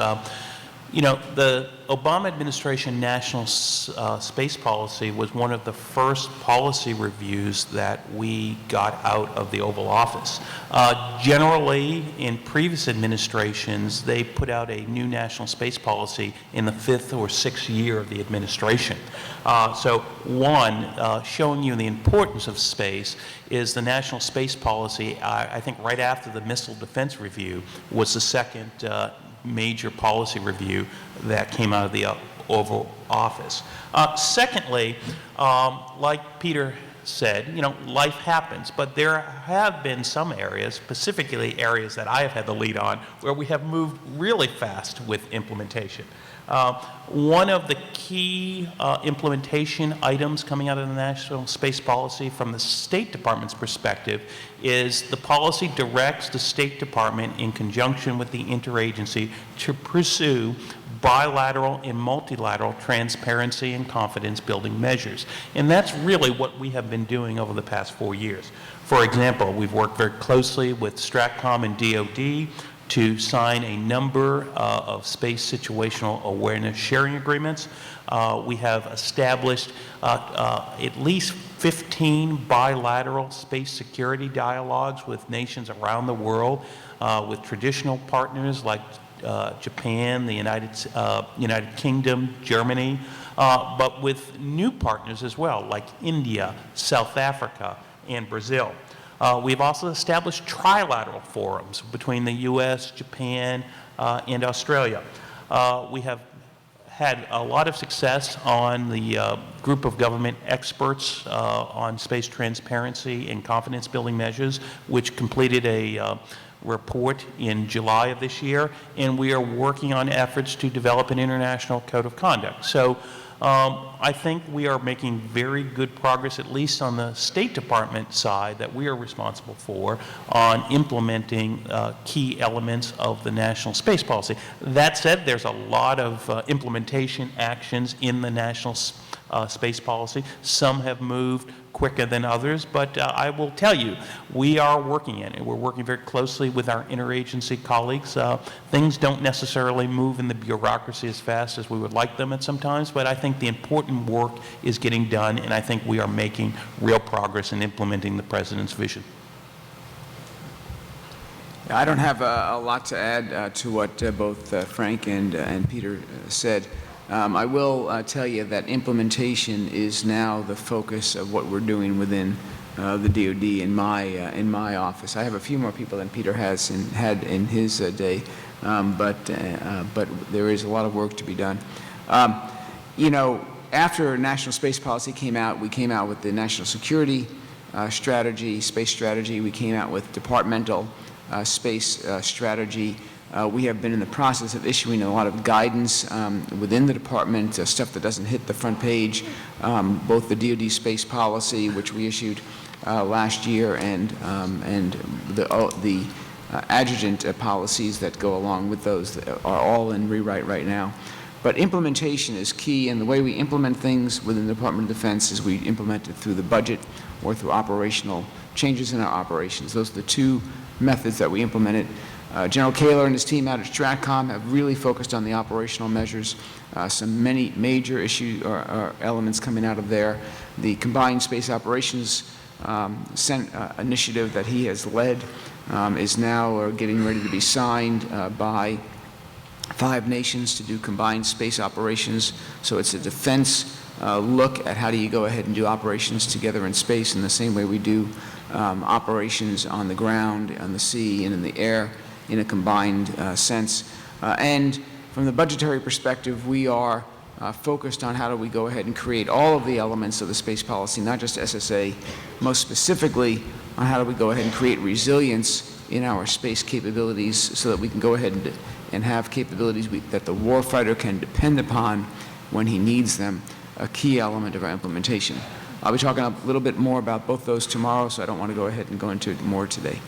The Obama administration national space policy was one of the first policy reviews that we got out of the Oval Office. Generally, in previous administrations, they put out a new national space policy in the 5th or 6th year of the administration. So one, showing you the importance of space is the national space policy, I think right after the Missile Defense Review, was the second major policy review that came out of the Oval Office. Secondly, like Peter said, life happens, but there have been some areas, specifically areas that I have had the lead on, where we have moved really fast with implementation. One of the key implementation items coming out of the national space policy from the State Department's perspective is the policy directs the State Department in conjunction with the interagency to pursue bilateral and multilateral transparency and confidence building measures. And that's really what we have been doing over the past 4 years. For example, we've worked very closely with Stratcom and DoD to sign a number of space situational awareness sharing agreements. We have established at least 15 bilateral space security dialogues with nations around the world, with traditional partners like Japan, the United Kingdom, Germany, but with new partners as well, like India, South Africa, and Brazil. We've also established trilateral forums between the U.S., Japan, and Australia. We have had a lot of success on the group of government experts on space transparency and confidence building measures, which completed a report in July of this year, and we are working on efforts to develop an international code of conduct. So I think we are making very good progress, at least on the State Department side that we are responsible for, on implementing key elements of the national space policy. That said, there's a lot of implementation actions in the national space policy. Some have moved quicker than others, but I will tell you, we are working in it. We're working very closely with our interagency colleagues. Things don't necessarily move in the bureaucracy as fast as we would like them at some times, but I think the important work is getting done, and I think we are making real progress in implementing the President's vision. I don't have a lot to add to what both Frank and Peter said. I will tell you that implementation is now the focus of what we're doing within the DoD in my office. I have a few more people than Peter had in his day, but there is a lot of work to be done. You know, after national space policy came out, we came out with the national security strategy, space strategy. We came out with departmental space strategy. We have been in the process of issuing a lot of guidance within the department, stuff that doesn't hit the front page, both the DoD space policy, which we issued last year, and the adjutant policies that go along with those are all in rewrite right now. But implementation is key, and the way we implement things within the Department of Defense is we implement it through the budget or through operational changes in our operations. Those are the two methods that we implement it. General Kaler and his team out at STRATCOM have really focused on the operational measures. Many major issues or elements coming out of there. The Combined Space Operations initiative that he has led is now getting ready to be signed by 5 nations to do combined space operations. So it's a defense look at how do you go ahead and do operations together in space in the same way we do operations on the ground, on the sea, and in the air, in a combined sense. And from the budgetary perspective, we are focused on how do we go ahead and create all of the elements of the space policy, not just SSA, most specifically on how do we go ahead and create resilience in our space capabilities so that we can go ahead and have capabilities that the warfighter can depend upon when he needs them, a key element of our implementation. I'll be talking a little bit more about both those tomorrow, so I don't want to go ahead and go into it more today.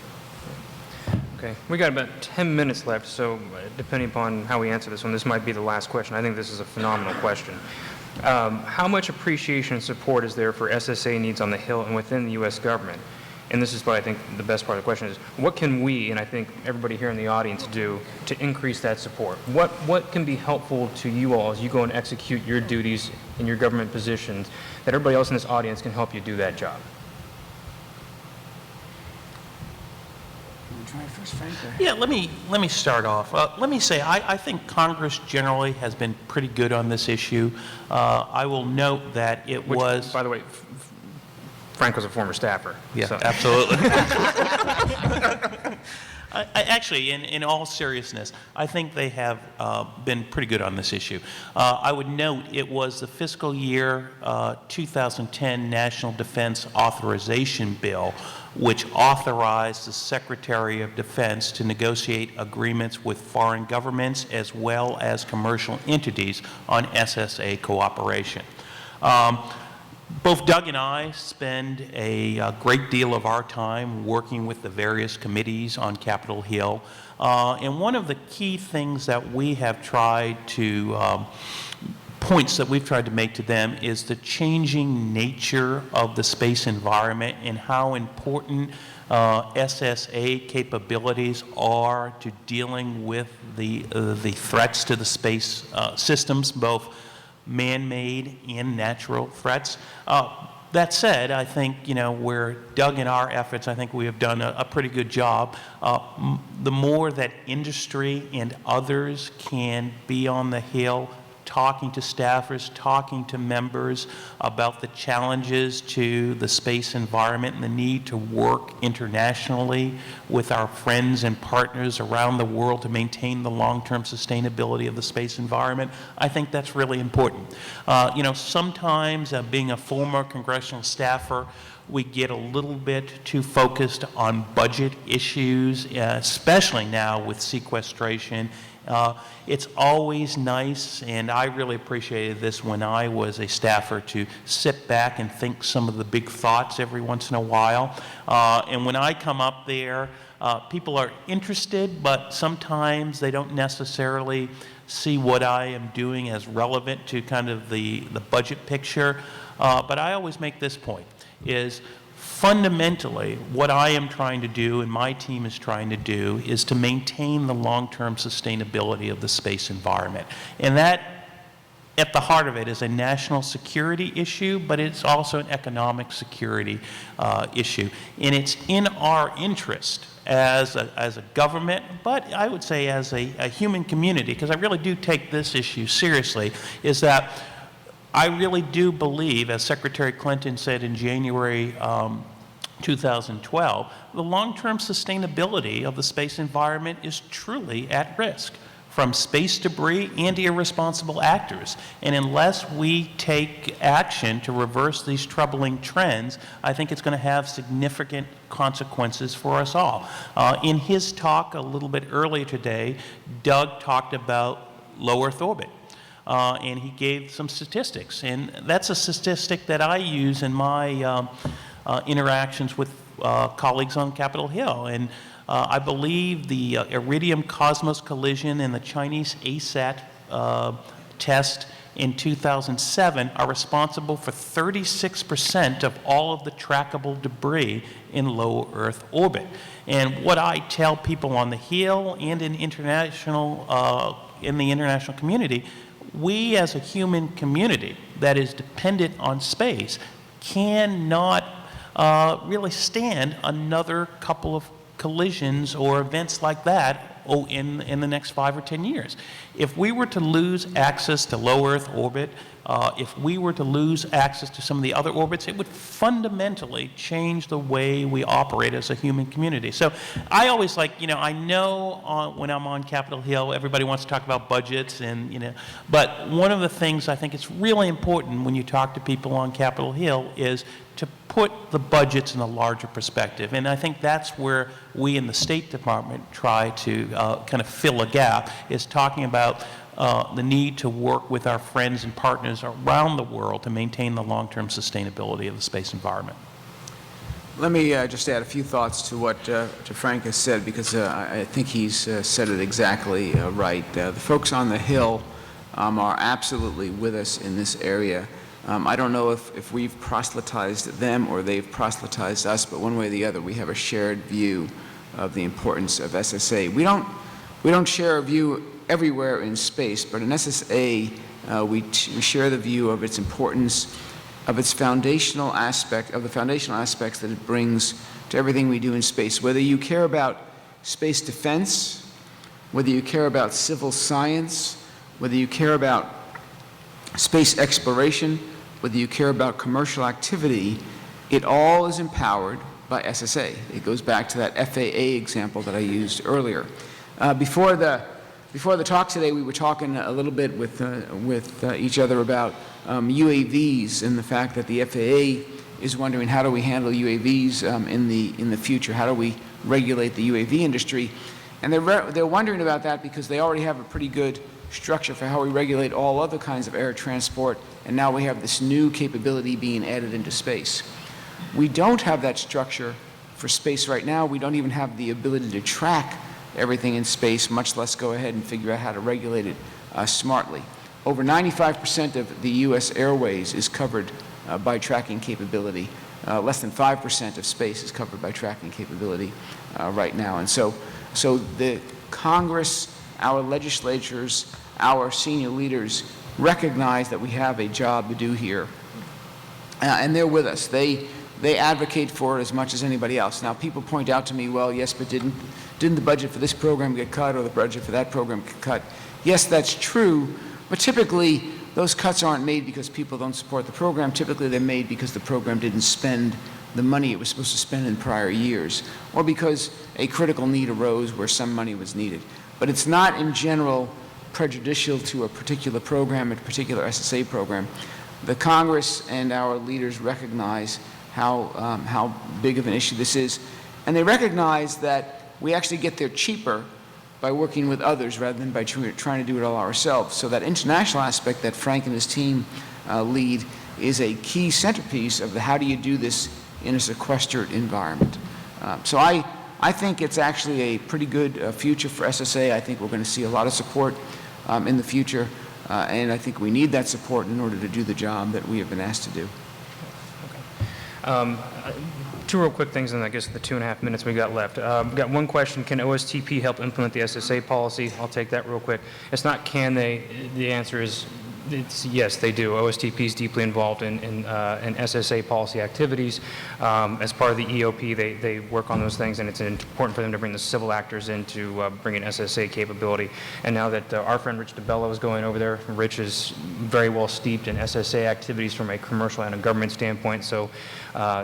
Okay, we got about 10 minutes left, so depending upon how we answer this one, this might be the last question. I think this is a phenomenal question. How much appreciation and support is there for SSA needs on the Hill and within the U.S. government? And this is what I think the best part of the question is, what can we, and I think everybody here in the audience, do to increase that support? What can be helpful to you all as you go and execute your duties in your government positions that everybody else in this audience can help you do that job? Try first, Frank? Yeah, let me start off. Let me say I think Congress generally has been pretty good on this issue. I will note that was... By the way, Frank was a former staffer. Yeah, so. Absolutely. Actually, in all seriousness, I think they have been pretty good on this issue. I would note it was the fiscal year 2010 National Defense Authorization Bill which authorized the Secretary of Defense to negotiate agreements with foreign governments as well as commercial entities on SSA cooperation. Both Doug and I spend a great deal of our time working with the various committees on Capitol Hill. And one of the key things that we have tried to, points that we've tried to make to them is the changing nature of the space environment and how important SSA capabilities are to dealing with the threats to the space systems, both man-made and natural threats. That said, I think, where Doug and our efforts, I think we have done a pretty good job. The more that industry and others can be on the Hill, talking to staffers, talking to members about the challenges to the space environment and the need to work internationally with our friends and partners around the world to maintain the long-term sustainability of the space environment, I think that's really important. Sometimes being a former congressional staffer, we get a little bit too focused on budget issues, especially now with sequestration. It's always nice, and I really appreciated this when I was a staffer, to sit back and think some of the big thoughts every once in a while. And when I come up there, people are interested, but sometimes they don't necessarily see what I am doing as relevant to kind of the budget picture. But I always make this point, is fundamentally, what I am trying to do and my team is trying to do is to maintain the long-term sustainability of the space environment. And that, at the heart of it, is a national security issue, but it's also an economic security issue. And it's in our interest as a government, but I would say as a human community, because I really do take this issue seriously, is that I really do believe, as Secretary Clinton said in January 2012, the long-term sustainability of the space environment is truly at risk from space debris and irresponsible actors. And unless we take action to reverse these troubling trends, I think it's going to have significant consequences for us all. In his talk a little bit earlier today, Doug talked about low Earth orbit. And he gave some statistics. And that's a statistic that I use in my interactions with colleagues on Capitol Hill. And I believe the Iridium Cosmos collision and the Chinese ASAT test in 2007 are responsible for 36% of all of the trackable debris in low Earth orbit. And what I tell people on the Hill and in the international community, we as a human community that is dependent on space cannot really stand another couple of collisions or events like that in the next 5 or 10 years. If we were to lose access to low Earth orbit, if we were to lose access to some of the other orbits, it would fundamentally change the way we operate as a human community. So I always I know when I'm on Capitol Hill, everybody wants to talk about budgets but one of the things I think it's really important when you talk to people on Capitol Hill is to put the budgets in a larger perspective. And I think that's where we in the State Department try to kind of fill a gap, is talking about the need to work with our friends and partners around the world to maintain the long-term sustainability of the space environment. Let me just add a few thoughts to what Frank has said, because I think he's said it exactly right. The folks on the Hill are absolutely with us in this area. I don't know if we've proselytized them or they've proselytized us, but one way or the other, we have a shared view of the importance of SSA. We don't share a view everywhere in space, but in SSA, we share the view of its importance, of its foundational aspects that it brings to everything we do in space. Whether you care about space defense, whether you care about civil science, whether you care about space exploration, whether you care about commercial activity, it all is empowered by SSA. It goes back to that FAA example that I used earlier. Before the talk today, we were talking a little bit with each other about UAVs and the fact that the FAA is wondering, how do we handle UAVs in the future? How do we regulate the UAV industry? And they're wondering about that because they already have a pretty good structure for how we regulate all other kinds of air transport, and now we have this new capability being added into space. We don't have that structure for space right now. We don't even have the ability to track everything in space, much less go ahead and figure out how to regulate it smartly. Over 95% of the U.S. airways is covered by tracking capability. Less than 5% of space is covered by tracking capability right now. And so the Congress, our legislatures, our senior leaders recognize that we have a job to do here. and they're with us. They advocate for it as much as anybody else. Now, people point out to me, well, yes, but didn't the budget for this program get cut or the budget for that program get cut? Yes, that's true, but typically those cuts aren't made because people don't support the program. Typically they're made because the program didn't spend the money it was supposed to spend in prior years, or because a critical need arose where some money was needed. But it's not in general prejudicial to a particular program, a particular SSA program. The Congress and our leaders recognize how big of an issue this is, and they recognize that we actually get there cheaper by working with others rather than by trying to do it all ourselves. So that international aspect that Frank and his team lead is a key centerpiece of the how do you do this in a sequestered environment. So I think it's actually a pretty good future for SSA. I think we're going to see a lot of support in the future, and I think we need that support in order to do the job that we have been asked to do. Two real quick things in, I guess, the 2.5 minutes we got left. We've got one question: can OSTP help implement the SSA policy? I'll take that real quick. It's not can they. The answer is it's yes, they do. OSTP is deeply involved in SSA policy activities. As part of the EOP, they work on those things, and it's important for them to bring the civil actors in to bring in SSA capability. And now that our friend Rich DeBello is going over there, Rich is very well steeped in SSA activities from a commercial and a government standpoint. So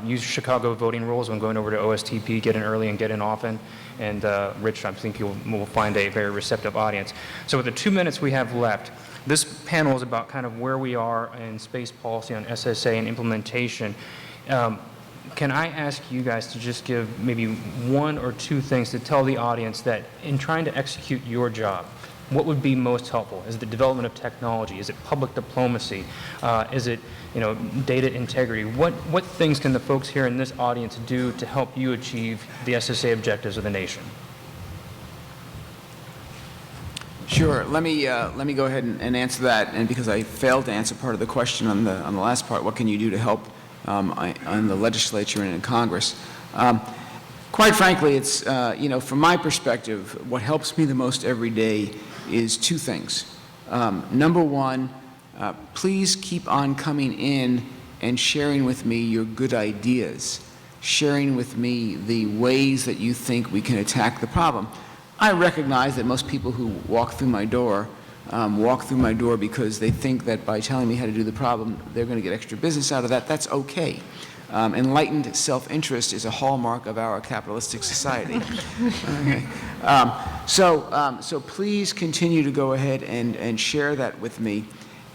use Chicago voting rules when going over to OSTP, get in early and get in often. And Rich, I think will find a very receptive audience. So with the 2 minutes we have left, this panel is about kind of where we are in space policy on SSA and implementation. Can I ask you guys to just give maybe one or two things to tell the audience that in trying to execute your job, what would be most helpful? Is it the development of technology? Is it public diplomacy? Is it data integrity? What things can the folks here in this audience do to help you achieve the SSA objectives of the nation? Sure. Let me go ahead and answer that. And because I failed to answer part of the question on the last part, what can you do to help on the legislature and in Congress? Quite frankly, it's from my perspective, what helps me the most every day is two things. Number one, please keep on coming in and sharing with me your good ideas, sharing with me the ways that you think we can attack the problem. I recognize that most people who walk through my door because they think that by telling me how to do the problem, they're going to get extra business out of that. That's okay. Enlightened self-interest is a hallmark of our capitalistic society. Okay. So please continue to go ahead and share that with me.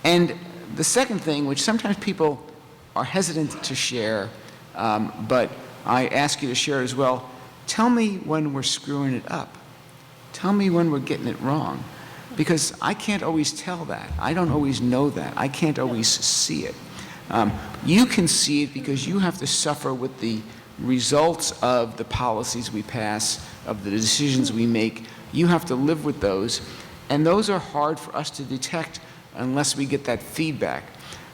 And the second thing, which sometimes people are hesitant to share, but I ask you to share as well, tell me when we're screwing it up. Tell me when we're getting it wrong, because I can't always tell that. I don't always know that. I can't always see it. You can see it because you have to suffer with the results of the policies we pass, of the decisions we make. You have to live with those, and those are hard for us to detect unless we get that feedback.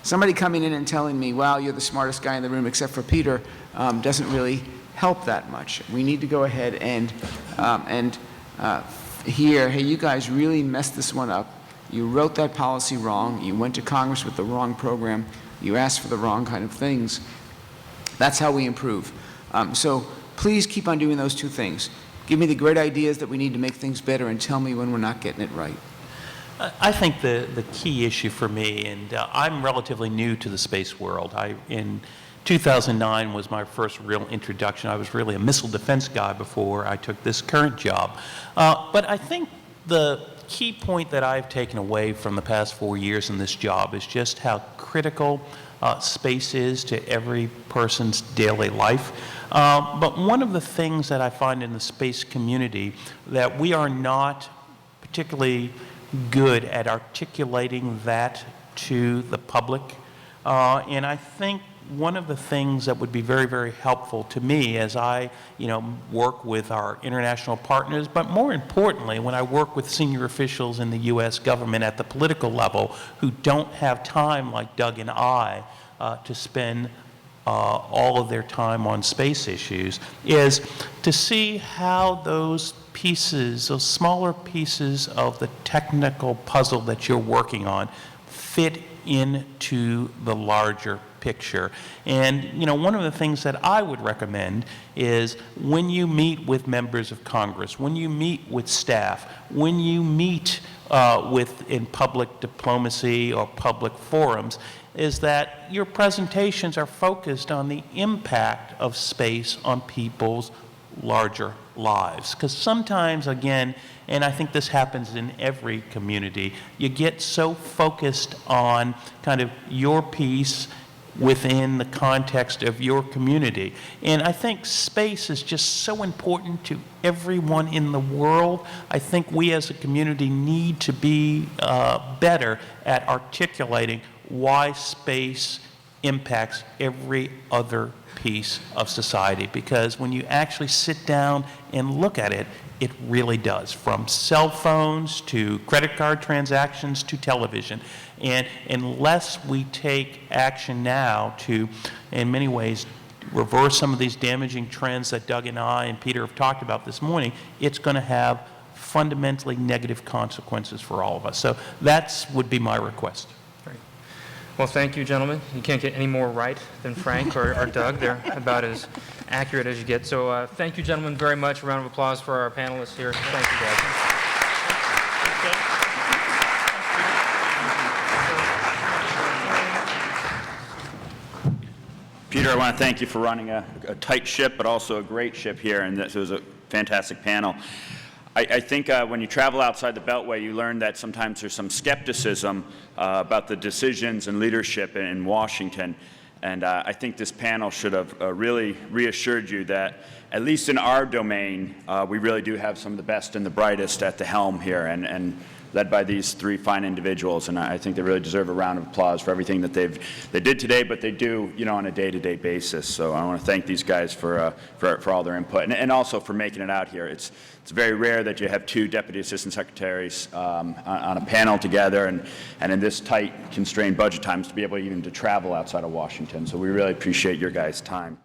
Somebody coming in and telling me, wow, you're the smartest guy in the room except for Peter, doesn't really help that much. We need to go ahead and hear, hey, you guys really messed this one up. You wrote that policy wrong. You went to Congress with the wrong program. You asked for the wrong kind of things. That's how we improve. So please keep on doing those two things. Give me the great ideas that we need to make things better, and tell me when we're not getting it right. I think the key issue for me, and I'm relatively new to the space world. In 2009 was my first real introduction. I was really a missile defense guy before I took this current job. But I think the key point that I've taken away from the past 4 years in this job is just how critical space is to every person's daily life. But one of the things that I find in the space community that we are not particularly good at articulating that to the public. And I think one of the things that would be very, very helpful to me as I, work with our international partners, but more importantly, when I work with senior officials in the U.S. government at the political level who don't have time like Doug and I to spend all of their time on space issues, is to see how those pieces, those smaller pieces of the technical puzzle that you're working on fit into the larger picture. And, you know, one of the things that I would recommend is when you meet with members of Congress, when you meet with staff, when you meet in public diplomacy or public forums, is that your presentations are focused on the impact of space on people's larger lives. Because sometimes, again, and I think this happens in every community, you get so focused on kind of your piece within the context of your community. And I think space is just so important to everyone in the world. I think we as a community need to be better at articulating why space impacts every other piece of society, because when you actually sit down and look at it, it really does, from cell phones to credit card transactions to television. And unless we take action now to, in many ways, reverse some of these damaging trends that Doug and I and Peter have talked about this morning, it's going to have fundamentally negative consequences for all of us. So that would be my request. Great. Well, thank you, gentlemen. You can't get any more right than Frank or Doug. They're about as accurate as you get. So thank you, gentlemen, very much. A round of applause for our panelists here. Thank you, guys. Peter, I want to thank you for running a tight ship, but also a great ship here, and this was a fantastic panel. I think when you travel outside the Beltway, you learn that sometimes there's some skepticism about the decisions and leadership in Washington. And I think this panel should have really reassured you that, at least in our domain, we really do have some of the best and the brightest at the helm here, and led by these three fine individuals. And I think they really deserve a round of applause for everything that they did today, but they do, you know, on a day-to-day basis. So I want to thank these guys for all their input, and also for making it out here. It's very rare that you have two deputy assistant secretaries on a panel together, and in this tight, constrained budget times, to be able even to travel outside of Washington. So we really appreciate your guys' time.